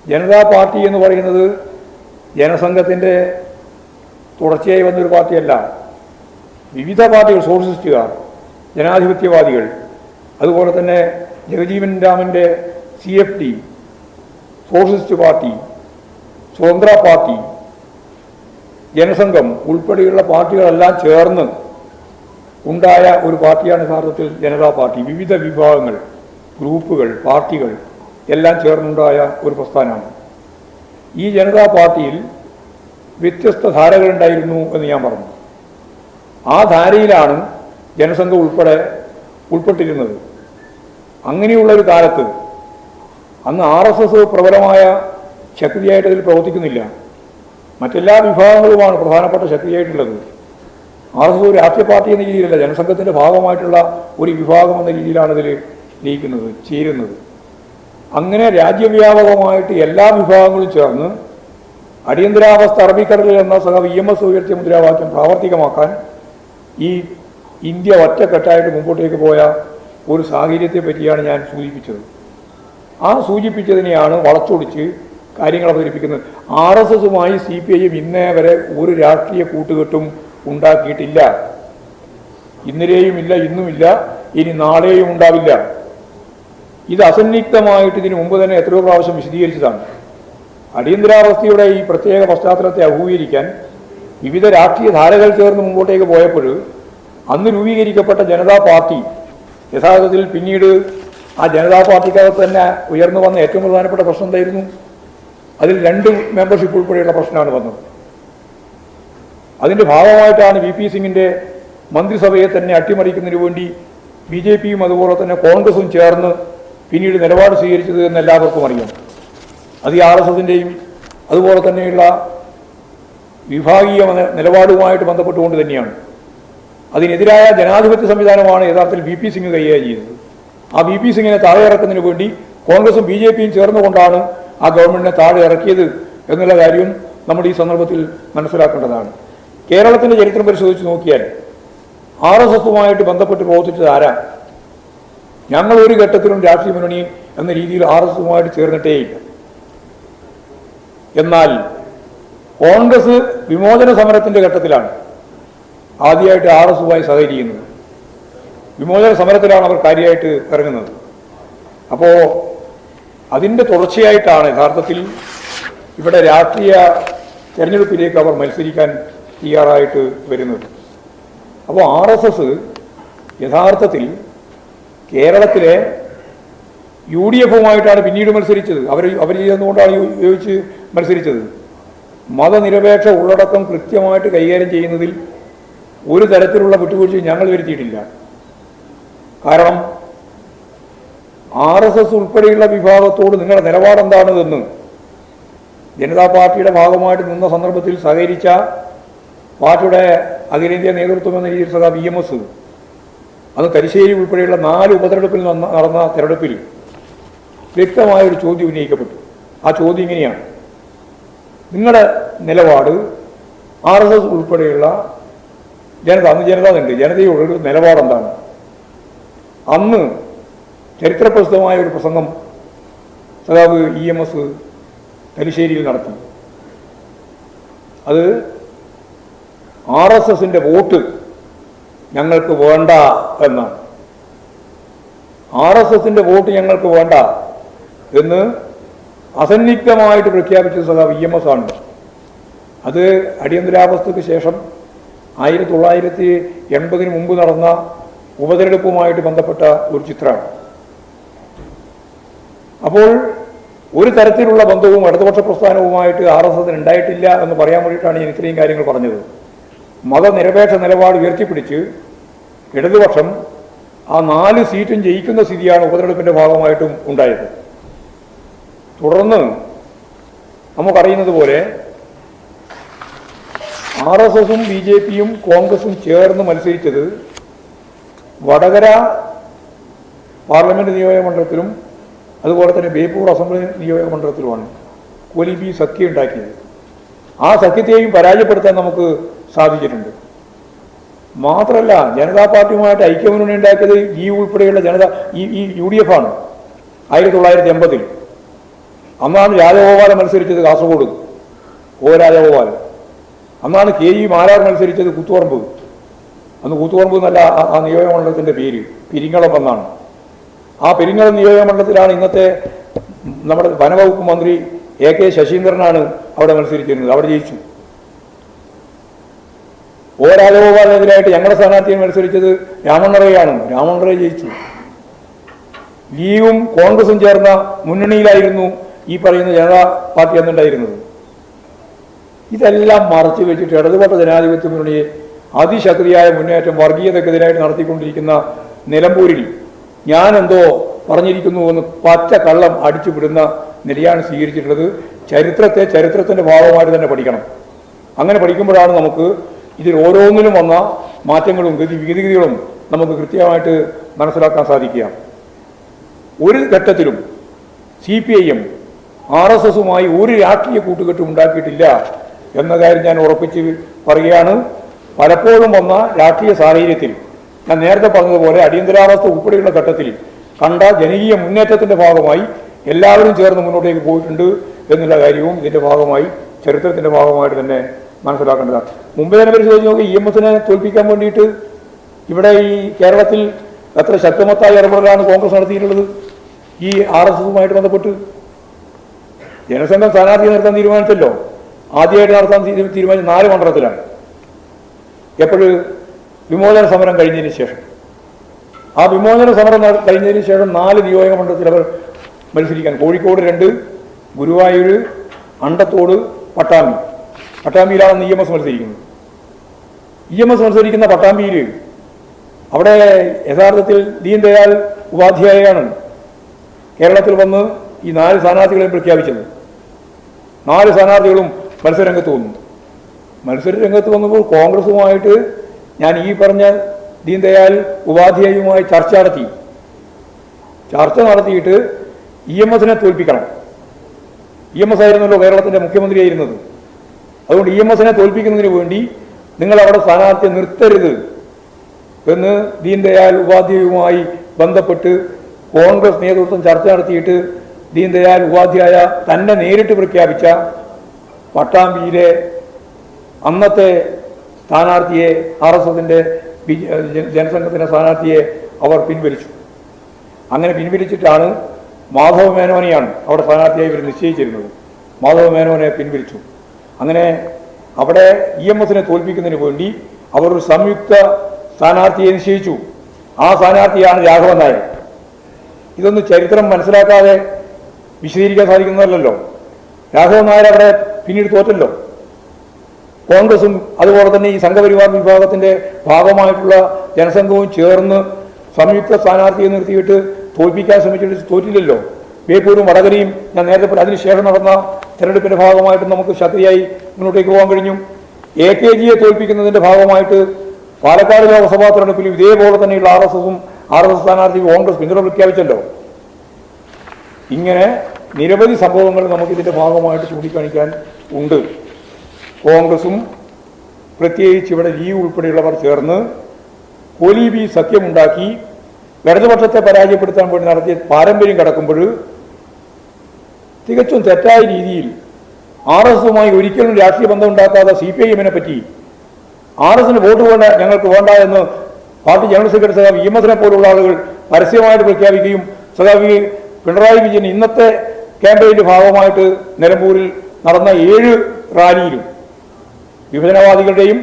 ജനതാ പാർട്ടി എന്ന് പറയുന്നത് ജനസംഘത്തിൻ്റെ തുടർച്ചയായി വന്നൊരു പാർട്ടിയല്ല. വിവിധ പാർട്ടികൾ, സോഷ്യലിസ്റ്റുകാർ, ജനാധിപത്യവാദികൾ, അതുപോലെ തന്നെ ജഗജീവൻ രാമൻ്റെ CFD, സോഷ്യലിസ്റ്റ് പാർട്ടി, സ്വതന്ത്ര പാർട്ടി, ജനസംഘം ഉൾപ്പെടെയുള്ള പാർട്ടികളെല്ലാം ചേർന്ന് ഉണ്ടായ ഒരു പാർട്ടിയാണ് യഥാർത്ഥത്തിൽ ജനതാ പാർട്ടി. വിവിധ വിഭാഗങ്ങൾ, ഗ്രൂപ്പുകൾ, പാർട്ടികൾ എല്ലാം ചേർന്നുണ്ടായ ഒരു പ്രസ്ഥാനമാണ്. ഈ ജനതാ പാർട്ടിയിൽ വ്യത്യസ്ത ധാരകളുണ്ടായിരുന്നു എന്ന് ഞാൻ പറഞ്ഞു. ആ ധാരയിലാണ് ജനസംഘ ഉൾപ്പെട്ടിരുന്നത്. അങ്ങനെയുള്ളൊരു കാലത്ത് അന്ന് RSS പ്രബലമായ ശക്തിയായിട്ട് അതിൽ പ്രവർത്തിക്കുന്നില്ല. മറ്റെല്ലാ വിഭാഗങ്ങളുമാണ് പ്രധാനപ്പെട്ട ശക്തിയായിട്ടുള്ളത്. RSS ഒരു രാഷ്ട്രീയ പാർട്ടി എന്ന രീതിയിലല്ല, ജനസംഘത്തിൻ്റെ ഭാഗമായിട്ടുള്ള ഒരു വിഭാഗം എന്ന രീതിയിലാണ് ഇതിൽ ചേരുന്നത്. അങ്ങനെ രാജ്യവ്യാപകമായിട്ട് എല്ലാ വിഭാഗങ്ങളും ചേർന്ന് അടിയന്തരാവസ്ഥ അറബിക്കടലിൽ എന്ന EMS ഉയർത്തിയ മുദ്രാവാക്യം പ്രാവർത്തികമാക്കാൻ ഈ ഇന്ത്യ ഒറ്റക്കെട്ടായിട്ട് മുമ്പോട്ടേക്ക് പോയ ഒരു സാഹചര്യത്തെ പറ്റിയാണ് ഞാൻ സൂചിപ്പിച്ചത്. ആ സൂചിപ്പിച്ചതിനെയാണ് വളച്ചൊടിച്ച് കാര്യങ്ങൾ അവതരിപ്പിക്കുന്നത്. RSSുമായി CPIM ഇന്നേ വരെ ഒരു രാഷ്ട്രീയ കൂട്ടുകെട്ടും ഉണ്ടാക്കിയിട്ടില്ല. ഇന്നലെയും ഇല്ല, ഇന്നുമില്ല, ഇനി നാളെയും ഉണ്ടാവില്ല. ഇത് അസന്നിഗ്ധമായിട്ട് ഇതിനു മുമ്പ് തന്നെ എത്രയോ പ്രാവശ്യം വിശദീകരിച്ചതാണ്. അടിയന്തരാവസ്ഥയുടെ ഈ പ്രത്യേക പശ്ചാത്തലത്തെ അഭിമുഖീകരിക്കാൻ വിവിധ രാഷ്ട്രീയ ധാരകൾ ചേർന്ന് മുമ്പോട്ടേക്ക് പോയപ്പോൾ അന്ന് രൂപീകരിക്കപ്പെട്ട ജനതാ പാർട്ടി യഥാർത്ഥത്തിൽ പിന്നീട് ആ ജനതാ പാർട്ടിക്കകത്ത് തന്നെ ഉയർന്നു വന്ന ഏറ്റവും പ്രധാനപ്പെട്ട പ്രശ്നം എന്തായിരുന്നു? അതിൽ 2 മെമ്പർഷിപ്പ് ഉൾപ്പെടെയുള്ള പ്രശ്നമാണ് വന്നത്. അതിൻ്റെ ഭാഗമായിട്ടാണ് VP സിംഗിൻ്റെ മന്ത്രിസഭയെ തന്നെ അട്ടിമറിക്കുന്നതിന് വേണ്ടി BJPയും അതുപോലെ തന്നെ കോൺഗ്രസും ചേർന്ന് പിന്നീട് നിലപാട് സ്വീകരിച്ചത് എന്ന് എല്ലാവർക്കും അറിയാം. അത് ഈ RSSൻ്റെയും അതുപോലെ തന്നെയുള്ള വിഭാഗീയ നിലപാടുമായിട്ട് ബന്ധപ്പെട്ടുകൊണ്ട് തന്നെയാണ്. അതിനെതിരായ ജനാധിപത്യ സംവിധാനമാണ് യഥാർത്ഥത്തിൽ VP സിംഗ് കൈകാര്യം ചെയ്തത്. ആ VP സിംഗിനെ താഴെ ഇറക്കുന്നതിന് വേണ്ടി കോൺഗ്രസും BJPയും ചേർന്നുകൊണ്ടാണ് ആ ഗവൺമെൻറ്റിനെ താഴെ ഇറക്കിയത് എന്നുള്ള കാര്യം നമ്മൾ ഈ സന്ദർഭത്തിൽ മനസ്സിലാക്കേണ്ടതാണ്. കേരളത്തിൻ്റെ ചരിത്രം പരിശോധിച്ച് നോക്കിയാൽ RSSുമായിട്ട് ബന്ധപ്പെട്ട് പ്രവർത്തിച്ചത് ആരാ? ഞങ്ങൾ ഒരു ഘട്ടത്തിലും രാഷ്ട്രീയ മുന്നണി എന്ന രീതിയിൽ RSSുമായിട്ട് ചേർന്നിട്ടേയില്ല. എന്നാൽ കോൺഗ്രസ് വിമോചന സമരത്തിൻ്റെ ഘട്ടത്തിലാണ് ആദ്യമായിട്ട് RSSുമായി സഹകരിക്കുന്നത്. വിമോചന സമരത്തിലാണ് അവർ കാര്യമായിട്ട് ഇറങ്ങുന്നത്. അപ്പോൾ അതിൻ്റെ തുടർച്ചയായിട്ടാണ് യഥാർത്ഥത്തിൽ ഇവിടെ രാഷ്ട്രീയ തെരഞ്ഞെടുപ്പിലേക്ക് അവർ മത്സരിക്കാൻ തയ്യാറായിട്ട് വരുന്നത്. അപ്പോൾ RSS യഥാർത്ഥത്തിൽ കേരളത്തിലെ UDFുമായിട്ടാണ് പിന്നീട് മത്സരിച്ചത്. അവർ ചെയ്യുന്നതുകൊണ്ടാണ് യോജിച്ച് മത്സരിച്ചത്. മതനിരപേക്ഷ ഉള്ളടക്കം കൃത്യമായിട്ട് കൈകാര്യം ചെയ്യുന്നതിൽ ഒരു തരത്തിലുള്ള വിട്ടുവീഴ്ചയും ഞങ്ങൾ വരുത്തിയിട്ടില്ല. കാരണം RSS ഉൾപ്പെടെയുള്ള വിഭാഗത്തോട് നിങ്ങളുടെ നിലപാടെന്താണ് എന്ന് ജനതാ പാർട്ടിയുടെ ഭാഗമായിട്ട് നിന്ന സന്ദർഭത്തിൽ സഹകരിച്ച പാർട്ടിയുടെ അഖിലേന്ത്യാ നേതൃത്വം എന്ന രീതിയിൽ EMS അത് തലശ്ശേരി ഉൾപ്പെടെയുള്ള 4 ഉപതെരഞ്ഞെടുപ്പിൽ നടന്ന തെരഞ്ഞെടുപ്പിൽ വ്യക്തമായൊരു ചോദ്യം ഉന്നയിക്കപ്പെട്ടു. ആ ചോദ്യം ഇങ്ങനെയാണ്: നിങ്ങളുടെ നിലപാട് RSS ഉൾപ്പെടെയുള്ള അന്ന് ജനതയോടൊരു നിലപാടെന്താണ്? അന്ന് ചരിത്രപ്രസിദ്ധമായ ഒരു പ്രസംഗം EMS തലശ്ശേരിയിൽ നടത്തി. അത് RSSൻ്റെ വോട്ട് ഞങ്ങൾക്ക് വേണ്ട എന്നാണ്. RSSൻ്റെ വോട്ട് ഞങ്ങൾക്ക് വേണ്ട എന്ന് അസന്നിഗ്ധമായിട്ട് പ്രഖ്യാപിച്ചത് EMS ആണ്. അത് അടിയന്തരാവസ്ഥയ്ക്ക് ശേഷം 1980 മുമ്പ് നടന്ന ഉപതെരഞ്ഞെടുപ്പുമായിട്ട് ബന്ധപ്പെട്ട ഒരു ചിത്രമാണ്. അപ്പോൾ ഒരു തരത്തിലുള്ള ബന്ധവും ഇടതുപക്ഷ പ്രസ്ഥാനവുമായിട്ട് RSSന് ഉണ്ടായിട്ടില്ല എന്ന് പറയാൻ വേണ്ടിയിട്ടാണ് ഞാൻ ഇത്രയും കാര്യങ്ങൾ പറഞ്ഞത്. മതനിരപേക്ഷ നിലപാട് ഉയർത്തിപ്പിടിച്ച് ഇടതുപക്ഷം ആ 4 സീറ്റും ജയിക്കുന്ന സ്ഥിതിയാണ് ഉപതെരഞ്ഞെടുപ്പിൻ്റെ ഭാഗമായിട്ടും ഉണ്ടായത്. തുടർന്ന് നമുക്കറിയുന്നത് പോലെ RSSും BJPയും കോൺഗ്രസും ചേർന്ന് മത്സരിച്ചത് വടകര പാർലമെൻറ്റ് നിയോജകമണ്ഡലത്തിലും അതുപോലെ തന്നെ ബേപ്പൂർ അസംബ്ലി നിയോജകമണ്ഡലത്തിലുമാണ് കോലിബി സഖ്യം ഉണ്ടാക്കിയത്. ആ സഖ്യത്തെയും പരാജയപ്പെടുത്താൻ നമുക്ക് സാധിച്ചിട്ടുണ്ട്. മാത്രമല്ല, ജനതാ പാർട്ടിയുമായിട്ട് ഐക്യമുന്നണി ഉണ്ടാക്കിയത് ഈ ഉൾപ്പെടെയുള്ള UDF ആണ് 1980. അന്നാണ് രാജഗോപാലൻ മത്സരിച്ചത് കാസർഗോഡ്, രാജഗോപാലൻ. അന്നാണ് KE മാരാർ മത്സരിച്ചത് കൂത്തുപറമ്പ്. അന്ന് കൂത്തുപറമ്പ് എന്നല്ല ആ നിയോജകമണ്ഡലത്തിൻ്റെ പേര്, പെരിങ്ങളം എന്നാണ്. ആ പെരിങ്ങളം നിയോജകമണ്ഡലത്തിലാണ് ഇന്നത്തെ നമ്മുടെ വനവകുപ്പ് മന്ത്രി AK ശശീന്ദ്രനാണ് അവിടെ മത്സരിച്ചിരുന്നത്. അവിടെ ജയിച്ചു. രാജഗോപാലിനെതിരായിട്ട് ഞങ്ങളുടെ സ്ഥാനാർത്ഥിയെ മത്സരിച്ചത് രാമണ്ണറയാണ്. രാമണ്ണറ ജയിച്ചു. ലീഗും കോൺഗ്രസും ചേർന്ന മുന്നണിയിലായിരുന്നു ഈ പറയുന്ന ജനതാ പാർട്ടി എന്നുണ്ടായിരുന്നത്. ഇതെല്ലാം മറച്ചു വെച്ചിട്ട് ഇടതുപക്ഷ ജനാധിപത്യ മുന്നണിയെ അതിശക്തിയായ മുന്നേറ്റം വർഗീയതക്കെതിരായിട്ട് നടത്തിക്കൊണ്ടിരിക്കുന്ന നിലമ്പൂരിൽ ഞാനെന്തോ പറഞ്ഞിരിക്കുന്നു എന്ന് പച്ച കള്ളം അടിച്ചു വിടുന്ന നിലയാണ് സ്വീകരിച്ചിട്ടുള്ളത്. ചരിത്രത്തിൻ്റെ ഭാഗമായിട്ട് തന്നെ പഠിക്കണം. അങ്ങനെ പഠിക്കുമ്പോഴാണ് നമുക്ക് ഇതിൽ ഓരോന്നിലും വന്ന മാറ്റങ്ങളും വിഗതികളും നമുക്ക് കൃത്യമായിട്ട് മനസ്സിലാക്കാൻ സാധിക്കുക. ഒരു ഘട്ടത്തിലും CPIM RSSുമായി ഒരു രാഷ്ട്രീയ കൂട്ടുകെട്ടും ഉണ്ടാക്കിയിട്ടില്ല എന്ന കാര്യം ഞാൻ ഉറപ്പിച്ച് പറയുകയാണ്. പലപ്പോഴും വന്ന രാഷ്ട്രീയ സാഹചര്യത്തിൽ ഞാൻ നേരത്തെ പറഞ്ഞതുപോലെ അടിയന്തരാവസ്ഥ ഉൾപ്പെടെയുള്ള ഘട്ടത്തിൽ കണ്ട ജനകീയ മുന്നേറ്റത്തിൻ്റെ ഭാഗമായി എല്ലാവരും ചേർന്ന് മുന്നോട്ടേക്ക് പോയിട്ടുണ്ട് എന്നുള്ള കാര്യവും ഇതിൻ്റെ ഭാഗമായി ചരിത്രത്തിൻ്റെ ഭാഗമായിട്ട് തന്നെ മനസ്സിലാക്കേണ്ടതാണ്. മുമ്പ് തന്നെ പരിശോധിച്ച് നോക്കി EMSനെ തോൽപ്പിക്കാൻ വേണ്ടിയിട്ട് ഇവിടെ ഈ കേരളത്തിൽ എത്ര ശക്തമത്തായ ഇടപെടലാണ് കോൺഗ്രസ് നടത്തിയിട്ടുള്ളത്. ഈ RSSുമായിട്ട് ബന്ധപ്പെട്ട് ജനസംഘം സ്ഥാനാർത്ഥിയെ നിർത്താൻ തീരുമാനിച്ചല്ലോ. ആദ്യമായിട്ട് നടത്താൻ തീരുമാനിച്ച 4 മണ്ഡലത്തിലാണ്. എപ്പോഴും വിമോചന സമരം കഴിഞ്ഞതിന് ശേഷം, ആ വിമോചന സമരം കഴിഞ്ഞതിന് ശേഷം 4 നിയോജക മണ്ഡലത്തിൽ അവർ മത്സരിക്കാൻ, കോഴിക്കോട് 2, ഗുരുവായൂർ, അണ്ടത്തോട്, പട്ടാമ്പിയിലാണ് EMS മത്സരിക്കുന്നത്. EMS മത്സരിക്കുന്ന പട്ടാമ്പിയിൽ അവിടെ യഥാർത്ഥത്തിൽ ദീൻ ദയാൽ ഉപാധ്യായയാണ് കേരളത്തിൽ വന്ന് ഈ 4 സ്ഥാനാർത്ഥികളെയും പ്രഖ്യാപിച്ചത്. 4 സ്ഥാനാർത്ഥികളും മത്സരരംഗത്ത് വന്നു. മത്സരരംഗത്ത് വന്നപ്പോൾ കോൺഗ്രസുമായിട്ട് ഞാൻ ഈ പറഞ്ഞ ദീൻ ദയാൽ ഉപാധ്യായുമായി ചർച്ച നടത്തിയിട്ട് EMSനെ തോൽപ്പിക്കണം. EMS ആയിരുന്നല്ലോ കേരളത്തിൻ്റെ മുഖ്യമന്ത്രിയായിരുന്നത്. അതുകൊണ്ട് EMSനെ തോൽപ്പിക്കുന്നതിന് വേണ്ടി നിങ്ങൾ അവിടെ സ്ഥാനാർത്ഥിയെ നിർത്തരുത് എന്ന് ദീൻ ദയാൽ ഉപാധ്യായുമായി ബന്ധപ്പെട്ട് കോൺഗ്രസ് നേതൃത്വം ചർച്ച നടത്തിയിട്ട് ദീൻ ദയാൽ ഉപാധ്യായ തന്നെ നേരിട്ട് പ്രഖ്യാപിച്ച പട്ടാമ്പിയിലെ അന്നത്തെ സ്ഥാനാർത്ഥിയെ, RSSന്റെ ജനസംഘത്തിൻ്റെ സ്ഥാനാർത്ഥിയെ അവർ പിൻവലിച്ചു. അങ്ങനെ പിൻവലിച്ചിട്ടാണ് മാധവ മേനോനെയാണ് അവിടെ സ്ഥാനാർത്ഥിയായി ഇവർ നിശ്ചയിച്ചിരുന്നത്. മാധവ മേനോനെ പിൻവലിച്ചു. അങ്ങനെ അവിടെ EMSനെ തോൽപ്പിക്കുന്നതിന് വേണ്ടി അവർ ഒരു സംയുക്ത സ്ഥാനാർത്ഥിയെ നിശ്ചയിച്ചു. ആ സ്ഥാനാർത്ഥിയാണ് രാഘവൻ നായർ. ഇതൊന്നും ചരിത്രം മനസ്സിലാക്കാതെ വിശദീകരിക്കാൻ സാധിക്കുന്നതല്ലോ. രാഘവൻ നായർ അവിടെ പിന്നീട് തോറ്റല്ലോ. കോൺഗ്രസും അതുപോലെ തന്നെ ഈ സംഘപരിവാർ വിഭാഗത്തിൻ്റെ ഭാഗമായിട്ടുള്ള ജനസംഘവും ചേർന്ന് സംയുക്ത സ്ഥാനാർത്ഥിയെ നിർത്തിയിട്ട് തോൽപ്പിക്കാൻ ശ്രമിച്ചിട്ട് തോറ്റില്ലല്ലോ. ബേപ്പൂരും വടകരയും ഞാൻ നേരത്തെ അതിനുശേഷം നടന്ന തെരഞ്ഞെടുപ്പിൻ്റെ ഭാഗമായിട്ട് നമുക്ക് ശക്തിയായി മുന്നോട്ടേക്ക് പോകാൻ കഴിഞ്ഞു. AKGയെ തോൽപ്പിക്കുന്നതിൻ്റെ ഭാഗമായിട്ട് പാലക്കാട് ലോക്സഭാ തെരഞ്ഞെടുപ്പിൽ ഇതേപോലെ തന്നെയുള്ള RSS സ്ഥാനാർത്ഥി കോൺഗ്രസ് പിന്തുണ പ്രഖ്യാപിച്ചല്ലോ. ഇങ്ങനെ നിരവധി സംഭവങ്ങൾ നമുക്കിതിൻ്റെ ഭാഗമായിട്ട് ചൂണ്ടിക്കാണിക്കാൻ ഉണ്ട്. കോൺഗ്രസും പ്രത്യേകിച്ച് ഇവിടെ ലീഗ് ഉൾപ്പെടെയുള്ളവർ ചേർന്ന് കോലീബി സഖ്യമുണ്ടാക്കി ഇടതുപക്ഷത്തെ പരാജയപ്പെടുത്താൻ വേണ്ടി നടത്തിയ പാരമ്പര്യം കടക്കുമ്പോൾ തികച്ചും തെറ്റായ രീതിയിൽ RSSുമായി ഒരിക്കലും രാഷ്ട്രീയ ബന്ധം ഉണ്ടാക്കാത്ത CPIMനെ പറ്റി RSSന് വോട്ട് ഞങ്ങൾക്ക് വേണ്ട എന്ന് പാർട്ടി ജനറൽ സെക്രട്ടറി സഖാവ് EMSനെ പോലുള്ള ആളുകൾ പരസ്യമായിട്ട് പ്രഖ്യാപിക്കുകയും സഖാവ് പിണറായി വിജയൻ ഇന്നത്തെ ക്യാമ്പയിൻ്റെ ഭാഗമായിട്ട് നിലമ്പൂരിൽ നടന്ന 7 റാലിയിലും വിഭജനവാദികളുടെയും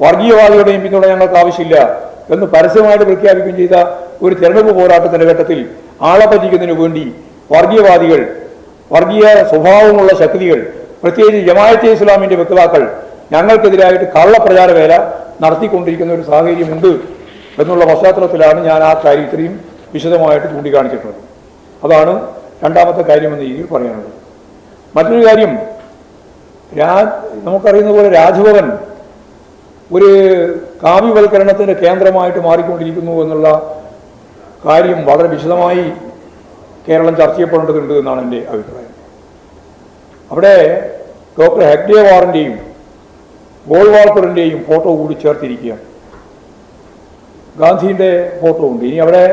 വർഗീയവാദികളുടെയും പിന്തുണ ഞങ്ങൾക്ക് ആവശ്യമില്ല എന്ന് പരസ്യമായിട്ട് പ്രഖ്യാപിക്കുകയും ചെയ്ത ഒരു തെരഞ്ഞെടുപ്പ് പോരാട്ടത്തിൻ്റെ ഘട്ടത്തിൽ ആളെ പറ്റിക്കുന്നതിന് വേണ്ടി വർഗീയവാദികൾ, വർഗീയ സ്വഭാവമുള്ള ശക്തികൾ, പ്രത്യേകിച്ച് ജമാഅത്തെ ഇസ്ലാമിൻ്റെ വക്താക്കൾ ഞങ്ങൾക്കെതിരായിട്ട് കള്ളപ്രചാര വേല നടത്തിക്കൊണ്ടിരിക്കുന്ന ഒരു സാഹചര്യമുണ്ട് എന്നുള്ള പശ്ചാത്തലത്തിലാണ് ഞാൻ ആ കാര്യം ഇത്രയും വിശദമായിട്ട് ചൂണ്ടിക്കാണിച്ചിട്ടുള്ളത്. അതാണ് രണ്ടാമത്തെ കാര്യമെന്ന രീതിയിൽ പറയാനുള്ളത്. മറ്റൊരു കാര്യം, നമുക്കറിയുന്ന പോലെ രാജ്ഭവൻ ഒരു കാവ്യവൽക്കരണത്തിൻ്റെ കേന്ദ്രമായിട്ട് മാറിക്കൊണ്ടിരിക്കുന്നു എന്നുള്ള കാര്യം വളരെ വിശദമായി കേരളം ചർച്ച ചെയ്യപ്പെടേണ്ടതുണ്ട് എന്നാണ് എൻ്റെ അഭിപ്രായം. അവിടെ ഡോക്ടർ ഹെഗ്ഡേവാറിൻ്റെയും ഗോൾവാൾക്കറിൻ്റെയും ഫോട്ടോ കൂടി ചേർത്തിരിക്കുകയാണ്. ഗാന്ധിൻ്റെ ഫോട്ടോ ഉണ്ട്. ഇനി അവിടെ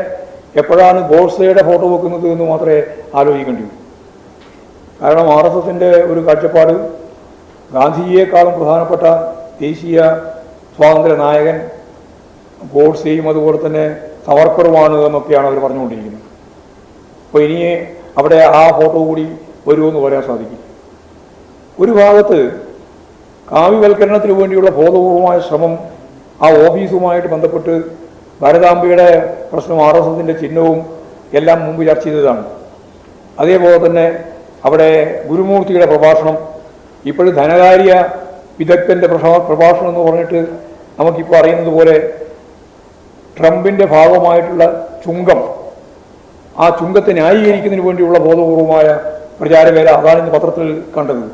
എപ്പോഴാണ് ഗോഡ്സെയുടെ ഫോട്ടോ വെക്കുന്നത് എന്ന് മാത്രമേ ആലോചിക്കേണ്ടി വരൂ. കാരണം RSSൻ്റെ ഒരു കാഴ്ചപ്പാട് ഗാന്ധിജിയെക്കാളും പ്രധാനപ്പെട്ട ദേശീയ സ്വാതന്ത്ര്യ നായകൻ ഗോഡ്സെയും അതുപോലെ തന്നെ സവർക്കറുമാണ് എന്നൊക്കെയാണ് അവർ പറഞ്ഞുകൊണ്ടിരിക്കുന്നത്. അപ്പോൾ ഇനി അവിടെ ആ ഫോട്ടോ കൂടി വരുമെന്ന് പറയാൻ സാധിക്കും. ഒരു ഭാഗത്ത് കാവ്യവൽക്കരണത്തിന് വേണ്ടിയുള്ള ബോധപൂർവമായ ശ്രമം ആ ഓഫീസുമായിട്ട് ബന്ധപ്പെട്ട് ഭാരതാംബയുടെ പ്രശ്നം RSSൻ്റെ ചിഹ്നവും എല്ലാം മുമ്പ് ചർച്ച ചെയ്തതാണ്. അതേപോലെ തന്നെ അവിടെ ഗുരുമൂർത്തിയുടെ പ്രഭാഷണം, ഇപ്പോഴും ധനകാര്യ വിദഗ്ധൻ്റെ പ്രഭാഷണം എന്ന് പറഞ്ഞിട്ട് നമുക്കിപ്പോൾ അറിയുന്നത് പോലെ ട്രംപിൻ്റെ ഭാഗമായിട്ടുള്ള ചുങ്കം, ആ ചുങ്കത്തെ ന്യായീകരിക്കുന്നതിന് വേണ്ടിയുള്ള ബോധപൂർവമായ പ്രചാരവേല, അതാണ് ഇന്ന് പത്രത്തിൽ കണ്ടത്.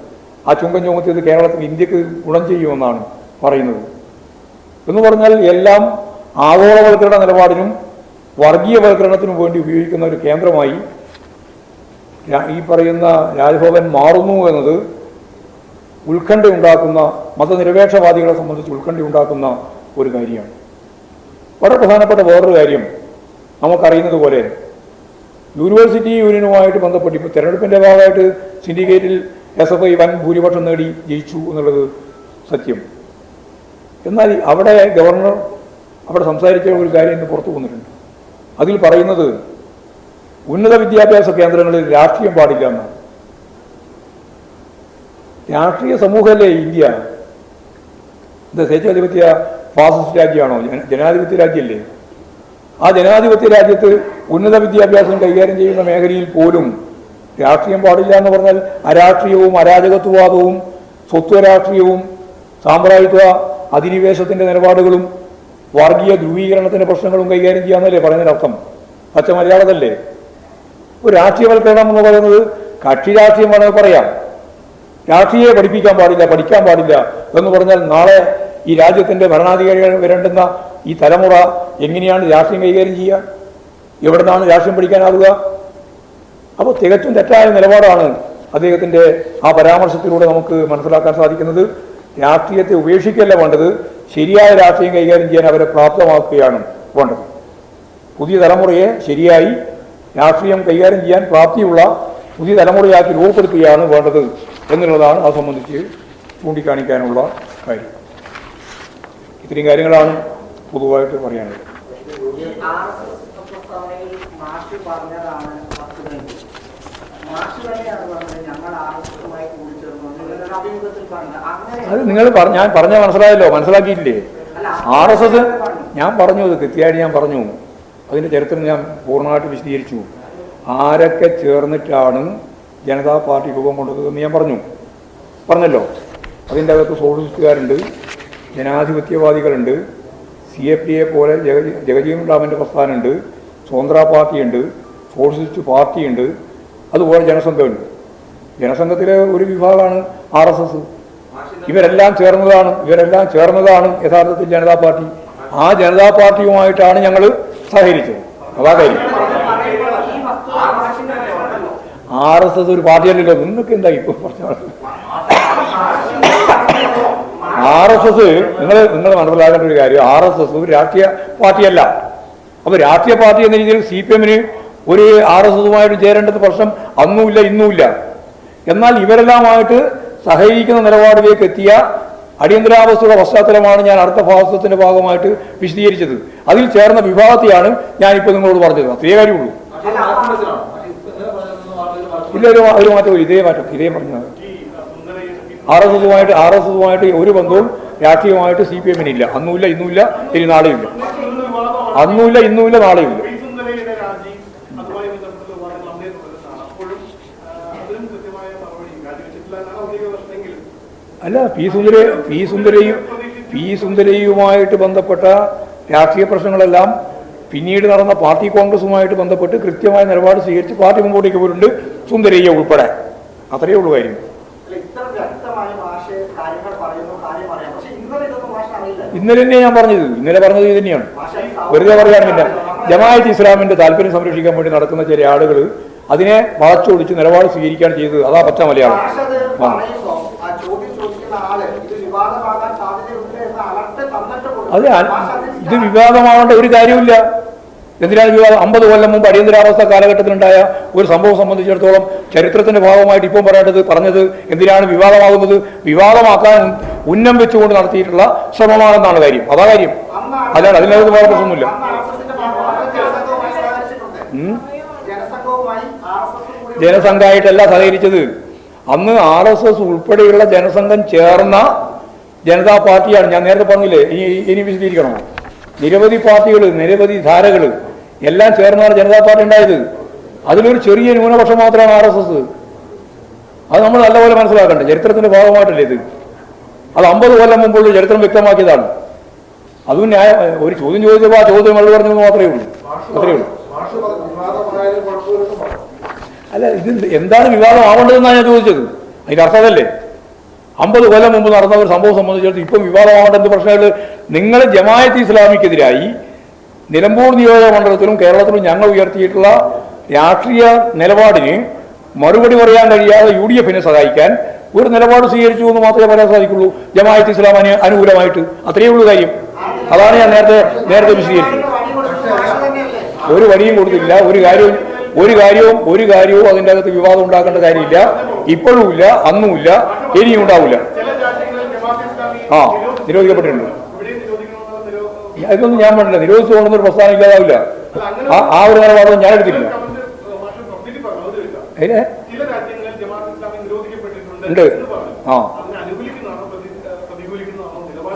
ആ ചുങ്കം ചുമത്തിയത് കേരളത്തിൽ ഇന്ത്യക്ക് ഗുണം ചെയ്യുമെന്നാണ് പറയുന്നത്. എന്ന് പറഞ്ഞാൽ എല്ലാം ആഗോളവൽക്കരണ നിലപാടിനും വർഗീയവൽക്കരണത്തിനും വേണ്ടി ഉപയോഗിക്കുന്ന ഒരു കേന്ദ്രമായി ഈ പറയുന്ന രാജ്ഭവൻ മാറുന്നു എന്നത് ഉത്കണ്ഠയുണ്ടാക്കുന്ന, മതനിരപേക്ഷവാദികളെ സംബന്ധിച്ച് ഉത്കണ്ഠയുണ്ടാക്കുന്ന ഒരു കാര്യമാണ്. വളരെ പ്രധാനപ്പെട്ട വേറൊരു കാര്യം, നമുക്കറിയുന്നത് പോലെ യൂണിവേഴ്സിറ്റി യൂണിയനുമായിട്ട് ബന്ധപ്പെട്ട് ഇപ്പോൾ തെരഞ്ഞെടുപ്പിൻ്റെ ഭാഗമായിട്ട് സിൻഡിക്കേറ്റിൽ SFI വൻ ഭൂരിപക്ഷം നേടി ജയിച്ചു എന്നുള്ളത് സത്യം. എന്നാൽ അവിടെ ഗവർണർ അവിടെ സംസാരിച്ച ഒരു കാര്യം ഇന്ന് പുറത്തു വന്നിട്ടുണ്ട്. അതിൽ പറയുന്നത് ഉന്നത വിദ്യാഭ്യാസ കേന്ദ്രങ്ങളിൽ രാഷ്ട്രീയം പാടില്ല എന്നാണ്. രാഷ്ട്രീയ സമൂഹമല്ലേ ഇന്ത്യ? ഇത് സ്വേച്ഛാധിപത്യ ഫാസിസ്റ്റ് രാജ്യമാണോ? ജനാധിപത്യ രാജ്യമല്ലേ? ആ ജനാധിപത്യ രാജ്യത്ത് ഉന്നത വിദ്യാഭ്യാസം കൈകാര്യം ചെയ്യുന്ന മേഖലയിൽ പോലും രാഷ്ട്രീയം പാടില്ല എന്ന് പറഞ്ഞാൽ അരാഷ്ട്രീയവും അരാജകത്വവാദവും സ്വത്വ രാഷ്ട്രീയവും സാമ്രാജ്യത്വ അധിനിവേശത്തിൻ്റെ നിലപാടുകളും വർഗീയ ധ്രുവീകരണത്തിൻ്റെ പ്രശ്നങ്ങളും കൈകാര്യം ചെയ്യാമെന്നല്ലേ പറയുന്നതിനർത്ഥം? പച്ച മലയാളത്തല്ലേ? ഒരു രാഷ്ട്രീയവൽക്കരണം എന്ന് പറയുന്നത് കക്ഷി രാഷ്ട്രീയം വേണമെങ്കിൽ പറയാം. രാഷ്ട്രീയം പഠിപ്പിക്കാൻ പാടില്ല, പഠിക്കാൻ പാടില്ല എന്ന് പറഞ്ഞാൽ നാളെ ഈ രാജ്യത്തിൻ്റെ ഭരണാധികാരികൾ വരേണ്ടുന്ന ഈ തലമുറ എങ്ങനെയാണ് രാഷ്ട്രീയം കൈകാര്യം ചെയ്യുക? എവിടെ നിന്നാണ് രാഷ്ട്രീയം പഠിക്കാനാവുക? അപ്പോൾ തികച്ചും തെറ്റായ നിലപാടാണ് അദ്ദേഹത്തിൻ്റെ ആ പരാമർശത്തിലൂടെ നമുക്ക് മനസ്സിലാക്കാൻ സാധിക്കുന്നത്. രാഷ്ട്രീയത്തെ ഉപേക്ഷിക്കല്ല വേണ്ടത്, ശരിയായ രാഷ്ട്രീയം കൈകാര്യം ചെയ്യാൻ അവരെ പ്രാപ്തമാക്കുകയാണ് വേണ്ടത്. പുതിയ തലമുറയെ ശരിയായി രാഷ്ട്രീയം കൈകാര്യം ചെയ്യാൻ പ്രാപ്തിയുള്ള പുതിയ തലമുറയാക്കി രൂപപ്പെടുത്തുകയാണ് വേണ്ടത് എന്നുള്ളതാണ് അത് സംബന്ധിച്ച് ചൂണ്ടിക്കാണിക്കാനുള്ള കാര്യം. ഇത്രയും കാര്യങ്ങളാണ് പൊതുവായിട്ട് പറയാനുള്ളത്. അത് നിങ്ങൾ ഞാൻ പറഞ്ഞ മനസ്സിലായല്ലോ, മനസ്സിലാക്കിയിട്ടില്ലേ? RSS ഞാൻ പറഞ്ഞു, അത് കൃത്യമായിട്ട് ഞാൻ പറഞ്ഞു. അതിൻ്റെ ചരിത്രം ഞാൻ പൂർണ്ണമായിട്ട് വിശദീകരിച്ചു. ആരൊക്കെ ചേർന്നിട്ടാണ് ജനതാ പാർട്ടി രൂപം കൊണ്ടത് എന്ന് ഞാൻ പറഞ്ഞല്ലോ. അതിൻ്റെ അകത്ത് സോഷ്യലിസ്റ്റുകാരുണ്ട്, ജനാധിപത്യവാദികളുണ്ട്, CFDയെ പോലെ ജഗജീവൻ റാമിൻ്റെ പ്രസ്ഥാനമുണ്ട്, സ്വതന്ത്ര പാർട്ടിയുണ്ട്, സോഷ്യലിസ്റ്റ് പാർട്ടിയുണ്ട്, അതുപോലെ ജനസംഘമുണ്ട്. ജനസംഘത്തിലെ ഒരു വിഭാഗമാണ് RSS. ഇവരെല്ലാം ചേർന്നതാണ് യഥാർത്ഥത്തിൽ ജനതാ പാർട്ടി. ആ ജനതാ പാർട്ടിയുമായിട്ടാണ് ഞങ്ങൾ സഹകരിച്ചത്. അതാ കാര്യം. RSS ഒരു പാർട്ടിയല്ലല്ലോ. നിങ്ങൾക്ക് എന്താ ഇപ്പോൾ പറഞ്ഞത്? RSS നിങ്ങൾ മനസ്സിലാക്കേണ്ട ഒരു കാര്യം, RSS ഒരു രാഷ്ട്രീയ പാർട്ടിയല്ല. അപ്പോൾ രാഷ്ട്രീയ പാർട്ടി എന്ന രീതിയിൽ CPMന് ഒരു RSSുമായിട്ട് ചേരേണ്ടത് പ്രശ്നം അന്നുമില്ല ഇന്നുമില്ല. എന്നാൽ ഇവരെല്ലാമായിട്ട് സഹകരിക്കുന്ന നിലപാടിലേക്ക് എത്തിയ അടിയന്തരാവസ്ഥയുടെ പശ്ചാത്തലമാണ് ഞാൻ അടുത്ത ഭാഗത്തിന്റെ ഭാഗമായിട്ട് വിശദീകരിച്ചത്. അതിൽ ചേർന്ന വിഭാഗത്തെയാണ് ഞാനിപ്പോൾ നിങ്ങളോട് പറഞ്ഞത്. അത്രേ കാര്യമുള്ളൂ. ഇല്ല, ഒരു മാറ്റവും ഇതേ പറഞ്ഞത്. RSSുമായിട്ട് ഒരു ബന്ധവും രാഷ്ട്രീയമായിട്ട് CPMനില്ല. അന്നുമില്ല ഇന്നുമില്ല ഇനി നാളെയുമില്ല. അന്നുമില്ല ഇന്നുമില്ല നാളെയുമില്ല. അല്ല, പി സുന്ദരയുമായിട്ട് ബന്ധപ്പെട്ട രാഷ്ട്രീയ പ്രശ്നങ്ങളെല്ലാം പിന്നീട് നടന്ന പാർട്ടി കോൺഗ്രസുമായിട്ട് ബന്ധപ്പെട്ട് കൃത്യമായ നിലപാട് സ്വീകരിച്ച് പാർട്ടി മുമ്പോട്ടേക്ക് പോയിട്ടുണ്ട്, സുന്ദരയ്യ ഉൾപ്പെടെ. അത്രയേ ഉള്ളൂ കാര്യം. ഇന്നലെ തന്നെ ഞാൻ പറഞ്ഞത് ഇത് തന്നെയാണ്. വെറുതെ പറയാനില്ല. ജമാഅത്ത് ഇസ്ലാമിന്റെ താല്പര്യം സംരക്ഷിക്കാൻ വേണ്ടി നടക്കുന്ന ചില ആളുകൾ അതിനെ വളച്ചൊടിച്ച് നിലപാട് സ്വീകരിക്കുകയാണ് ചെയ്തത്. അതാ പച്ച മലയാളം. അതെ, ഇത് വിവാദമാവേണ്ട ഒരു കാര്യമില്ല. എന്തിനാണ് വിവാദം? 50 കൊല്ലം മുമ്പ് അടിയന്തരാവസ്ഥ കാലഘട്ടത്തിലുണ്ടായ ഒരു സംഭവം സംബന്ധിച്ചിടത്തോളം ചരിത്രത്തിന്റെ ഭാഗമായിട്ട് ഇപ്പോൾ പറഞ്ഞത് എന്തിനാണ് വിവാദമാകുന്നത്? വിവാദമാക്കാൻ ഉന്നം വെച്ചുകൊണ്ട് നടത്തിയിട്ടുള്ള ശ്രമമാണെന്നാണ് കാര്യം. അതാ കാര്യം. അല്ലാണ്ട് അതിനകത്ത് വേറെ പ്രശ്നമൊന്നുമില്ല. ജനസംഘമായിട്ടല്ല സഹകരിച്ചത്. അന്ന് RSS ഉൾപ്പെടെയുള്ള ജനസംഘം ചേർന്ന ജനതാ പാർട്ടിയാണ്. ഞാൻ നേരത്തെ പറഞ്ഞില്ലേ, ഇനി വിശദീകരിക്കണോ? നിരവധി പാർട്ടികൾ, നിരവധി ധാരകൾ എല്ലാം ചേർന്നാണ് ജനതാ പാർട്ടി ഉണ്ടായത്. അതിലൊരു ചെറിയ ന്യൂനപക്ഷം മാത്രമാണ് RSS. അത് നമ്മൾ നല്ലപോലെ മനസ്സിലാക്കണ്ടേ. ചരിത്രത്തിന്റെ ഭാഗമായിട്ടല്ലേ ഇത്? അത് 50 കൊല്ലം മുമ്പുള്ള ചരിത്രം വ്യക്തമാക്കിയതാണ്. അതും ഒരു ചോദ്യം ചോദിച്ചപ്പോൾ ആ ചോദ്യം മറുപടി പറഞ്ഞത് മാത്രമേ ഉള്ളൂ, അത്രയേ ഉള്ളൂ. അല്ല, ഇത് എന്താണ് വിവാദം ആവേണ്ടതെന്നാണ് ഞാൻ ചോദിച്ചത്. അതിൻ്റെ അർത്ഥം അതല്ലേ? 50 കൊല്ലം മുമ്പ് നടന്ന ഒരു സംഭവം സംബന്ധിച്ചിടത്ത് ഇപ്പം വിവാദമാവേണ്ട എന്ത് പ്രശ്നങ്ങൾ? നിങ്ങൾ ജമാഅത്ത് ഇസ്ലാമിക്കെതിരായി നിലമ്പൂർ നിയോജക മണ്ഡലത്തിലും കേരളത്തിലും ഞങ്ങൾ ഉയർത്തിയിട്ടുള്ള രാഷ്ട്രീയ നിലപാടിന് മറുപടി പറയാൻ കഴിയാതെ UDF-നെ സഹായിക്കാൻ ഒരു നിലപാട് സ്വീകരിച്ചു എന്ന് മാത്രമേ പറയാൻ സാധിക്കുള്ളൂ. ജമാഅത്ത് ഇസ്ലാമിന് അനുകൂലമായിട്ട് അത്രയേ ഉള്ളൂ കാര്യം. അതാണ് ഞാൻ നേരത്തെ വിശദീകരിച്ചത്. ഒരു വഴിയും കൊടുത്തില്ല. ഒരു കാര്യവും അതിൻ്റെ അകത്ത് വിവാദം ഉണ്ടാക്കേണ്ട കാര്യമില്ല. ഇപ്പോഴും ഇല്ല, അന്നുമില്ല, ഇനിയും ഉണ്ടാവില്ല. നിരോധിക്കപ്പെട്ടിട്ടുണ്ട്. ഇതൊന്നും ഞാൻ പറഞ്ഞില്ല. നിരോധിച്ചു കൊണ്ടൊരു പ്രസ്ഥാനം ഇല്ലാതാവില്ല. ആ ഒരു നിലപാടും ഞാൻ എടുത്തില്ല. ഉണ്ട്.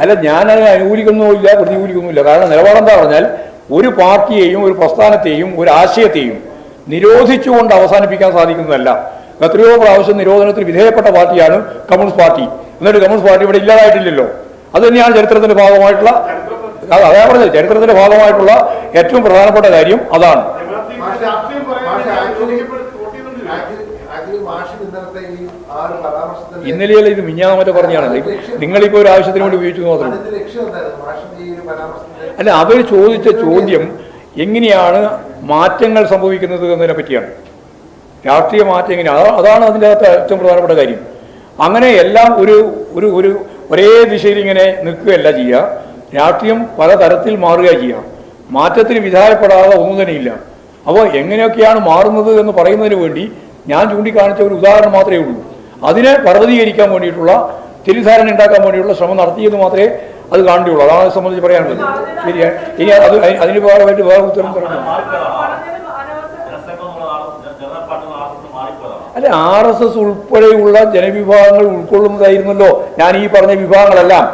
അല്ല, ഞാനതിനെ അനുകൂലിക്കുന്നുമില്ല, പ്രതികൂലിക്കുന്നുമില്ല. കാരണം നിലപാടെന്താ പറഞ്ഞാൽ ഒരു പാർട്ടിയെയും ഒരു പ്രസ്ഥാനത്തെയും ഒരു ആശയത്തെയും നിരോധിച്ചുകൊണ്ട് അവസാനിപ്പിക്കാൻ സാധിക്കുന്നതല്ല. എത്രയോ പ്രാവശ്യം നിരോധനത്തിന് വിധേയപ്പെട്ട പാർട്ടിയാണ് കമ്മ്യൂണിസ്റ്റ് പാർട്ടി. എന്നിട്ട് കമ്മ്യൂണിസ്റ്റ് പാർട്ടി ഇവിടെ ഇല്ലാതായിട്ടില്ലല്ലോ. അത് തന്നെയാണ് ചരിത്രത്തിന്റെ ഭാഗമായിട്ടുള്ള, അതാ പറഞ്ഞത്, ചരിത്രത്തിന്റെ ഭാഗമായിട്ടുള്ള ഏറ്റവും പ്രധാനപ്പെട്ട കാര്യം അതാണ്. ഇന്നലെയല്ല, ഇത് മിഞ്ഞാന്ന് മറ്റോ പറഞ്ഞാണ്. നിങ്ങളിപ്പോ ഒരു ആവശ്യത്തിന് വേണ്ടി ഉപയോഗിച്ചു മാത്രം. അല്ല, അവർ ചോദിച്ച ചോദ്യം എങ്ങനെയാണ് മാറ്റങ്ങൾ സംഭവിക്കുന്നത് എന്നതിനെ പറ്റിയാണ്. രാഷ്ട്രീയ മാറ്റം എങ്ങനെയാണ്, അതാണ് അതിൻ്റെ അകത്ത് ഏറ്റവും പ്രധാനപ്പെട്ട കാര്യം. അങ്ങനെ എല്ലാം ഒരേ ദിശയിൽ ഇങ്ങനെ നിൽക്കുകയല്ല ചെയ്യുക. രാഷ്ട്രീയം പലതരത്തിൽ മാറുക ചെയ്യുക. മാറ്റത്തിന് വിധാനപ്പെടാതെ ഒന്നും തന്നെയില്ല. അപ്പോൾ എങ്ങനെയൊക്കെയാണ് മാറുന്നത് എന്ന് പറയുന്നതിന് വേണ്ടി ഞാൻ ചൂണ്ടിക്കാണിച്ച ഒരു ഉദാഹരണം മാത്രമേ ഉള്ളൂ. അതിനെ പർവ്വതീകരിക്കാൻ വേണ്ടിയിട്ടുള്ള, തിരിധാരണ ഉണ്ടാക്കാൻ വേണ്ടിയിട്ടുള്ള ശ്രമം നടത്തിയെന്ന് മാത്രമേ അത് കാണേണ്ടിയുള്ളൂ. അതാണ് അത് സംബന്ധിച്ച് പറയാനുള്ളത്. ശരിയാണ്. ഇനി അതിന് പകരമായിട്ട് വേറെ ഉത്തരം പറഞ്ഞു. അല്ല, RSS ഉൾപ്പെടെയുള്ള ജനവിഭാഗങ്ങൾ ഉൾക്കൊള്ളുന്നതായിരുന്നല്ലോ ഞാൻ ഈ പറഞ്ഞ വിഭാഗങ്ങളെല്ലാം.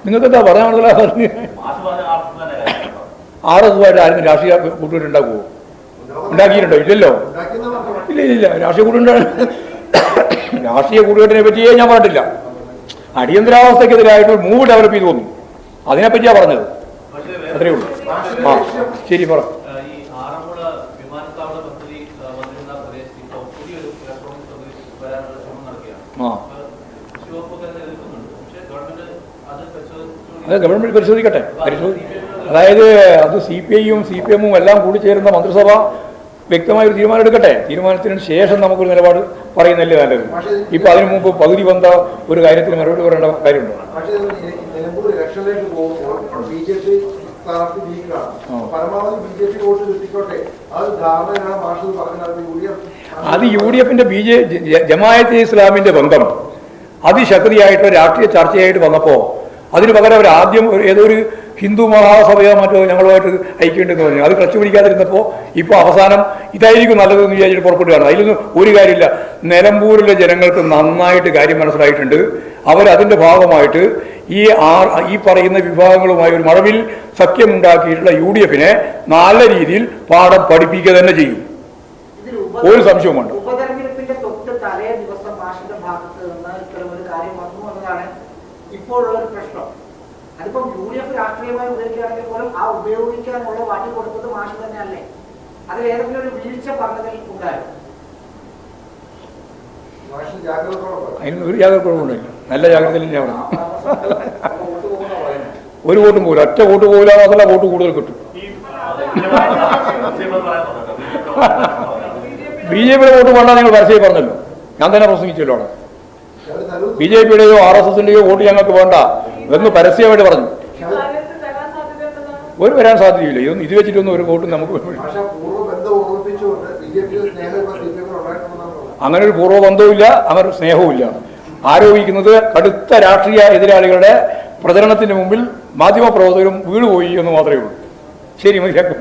നിങ്ങൾക്ക് എന്താ പറയാൻ മനസ്സിലാകുന്നത്? RSS-ആയിട്ട് ആരും രാഷ്ട്രീയ കൂട്ടുകെട്ടുണ്ടാക്കുമോ? ഉണ്ടാക്കിയിട്ടുണ്ടോ? ഇല്ലല്ലോ. ഇല്ല. രാഷ്ട്രീയ കൂട്ടുകെട്ടിനെ പറ്റിയേ ഞാൻ പറഞ്ഞിട്ടില്ല. അടിയന്തരാവസ്ഥക്കെതിരായിട്ട് മൂവ് ഡെവലപ്പ് ചെയ്തു വന്നു, അതിനെപ്പറ്റിയാ പറഞ്ഞത്. അത്രയേ ഉള്ളൂ. ശരി, പറ. അത് ഗവൺമെന്റ് പരിശോധിക്കട്ടെ. അതായത് അത് CPI-യും CPM-ഉം എല്ലാം കൂടി ചേരുന്ന മന്ത്രിസഭ വ്യക്തമായ ഒരു തീരുമാനം എടുക്കട്ടെ. തീരുമാനത്തിന് ശേഷം നമുക്കൊരു നിലപാട് പറയുന്നല്ലേ നല്ലത്. ഇപ്പൊ അതിനു മുമ്പ് പകുതി വന്ന ഒരു കാര്യത്തിന് മറുപടി പറയേണ്ട കാര്യമുണ്ടോ? അത് UDF-ന്റെ ജമാഅത്തെ ഇസ്ലാമിന്റെ ബന്ധം അതിശക്തിയായിട്ട് രാഷ്ട്രീയ ചർച്ചയായിട്ട് വന്നപ്പോൾ അതിന് പകരം അവർ ആദ്യം ഏതൊരു ഹിന്ദു മഹാസഭയോ മറ്റോ ഞങ്ങളുമായിട്ട് ഐക്യമുണ്ടെന്ന് പറഞ്ഞു. അത് ക്ലച്ച് പിടിക്കാതിരുന്നപ്പോൾ ഇപ്പോൾ അവസാനം ഇതായിരിക്കും നല്ലതെന്ന് വിചാരിച്ചിട്ട് പുറപ്പെടുകയാണ്. അതിലൊന്നും ഒരു കാര്യമില്ല. നിലമ്പൂരിലെ ജനങ്ങൾക്ക് നന്നായിട്ട് കാര്യം മനസ്സിലായിട്ടുണ്ട്. അവരതിൻ്റെ ഭാഗമായിട്ട് ഈ പറയുന്ന വിഭാഗങ്ങളുമായി ഒരു മഴവിൽ സഖ്യമുണ്ടാക്കിയിട്ടുള്ള UDF-നെ നല്ല രീതിയിൽ പാഠം പഠിപ്പിക്കുക തന്നെ ചെയ്യും. ഒരു സംശയവുമുണ്ട്. ഇപ്പോഴുള്ളൊരു പ്രശ്നം അതിപ്പം UDF രാഷ്ട്രീയമായി ഉപയോഗിക്കുകയാണെങ്കിൽ പോലും ആ ഉപയോഗിക്കാനുള്ള വാട്ടി കൊടുത്തത് മാഷ് തന്നെയല്ലേ? അതിൽ ഏതെങ്കിലും ഒരു വീഴ്ച പറഞ്ഞതിൽ ഉണ്ടായോ? അതിന് ഒരു ജാഗ്രതക്കുറവുണ്ടായില്ല. നല്ല ജാഗ്രതയിൽ ഞാൻ പറഞ്ഞു. ഒരു വോട്ടും പോകില്ല, ഒറ്റ വോട്ട് പോകില്ല, മാത്രമല്ല വോട്ട് കൂടുതൽ കിട്ടും. BJP-യുടെ വോട്ട് വേണ്ട നിങ്ങൾ പരസ്യമായി പറഞ്ഞല്ലോ. ഞാൻ തന്നെ പ്രസംഗിച്ചല്ലോ. അവിടെ BJP-യുടെയോ RSS-ന്റെയോ വോട്ട് ഞങ്ങൾക്ക് വേണ്ട എന്ന് പരസ്യമായിട്ട് പറഞ്ഞു. ഒരു വരാൻ സാധ്യതയില്ല. ഇത് വെച്ചിട്ടൊന്നും ഒരു വോട്ടും നമുക്ക് അങ്ങനെ ഒരു പൂർവ്വബന്ധവുമില്ല, അങ്ങനെ ഒരു സ്നേഹവുമില്ല. ആരോപിക്കുന്നത് കടുത്ത രാഷ്ട്രീയ എതിരാളികളുടെ പ്രചരണത്തിന് മുമ്പിൽ മാധ്യമപ്രവർത്തകരും വീണുപോയി എന്ന് മാത്രമേ ഉള്ളൂ. ശരി, മനസ്സിലാക്കും.